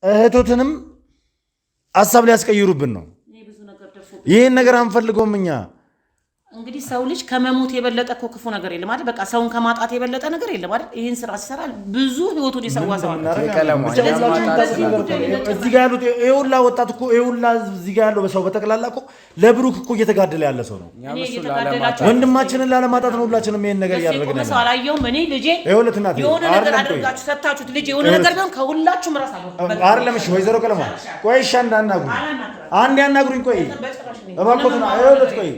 እህቶትንም ሀሳብ ሊያስቀይሩብን ነው። ይህን ነገር አንፈልገውም እኛ። እንግዲህ ሰው ልጅ ከመሞት የበለጠ እኮ ክፉ ነገር የለም አይደል? በቃ ሰውን ከማጣት የበለጠ ነገር የለም አይደል? ይህን ስራ ሲሰራ ብዙ ህይወቱን የሰዋ ሰው አለ። እዚህ ጋር ያሉት ይሄ ሁላ ወጣት እኮ ይሄ ሁላ እዚህ ጋር ያለው ሰው በጠቅላላ እኮ ለብሩክ እኮ እየተጋደለ ያለ ሰው ነው። ወንድማችንን ላለማጣት ነው ሁላችንም ይሄን ነገር እያደረግን ያለው። አላየሁም እኔ ልጄ የሆነ ነገር አድርጋችሁ ሰጣችሁት። ልጄ የሆነ ነገር ቢሆን ከሁላችሁም ራስ አይደለም። እሺ ወይዘሮ ቀለማ ቆይ፣ እሺ አንድ ያናግሩኝ። ቆይ እባክዎት ነው። ቆይ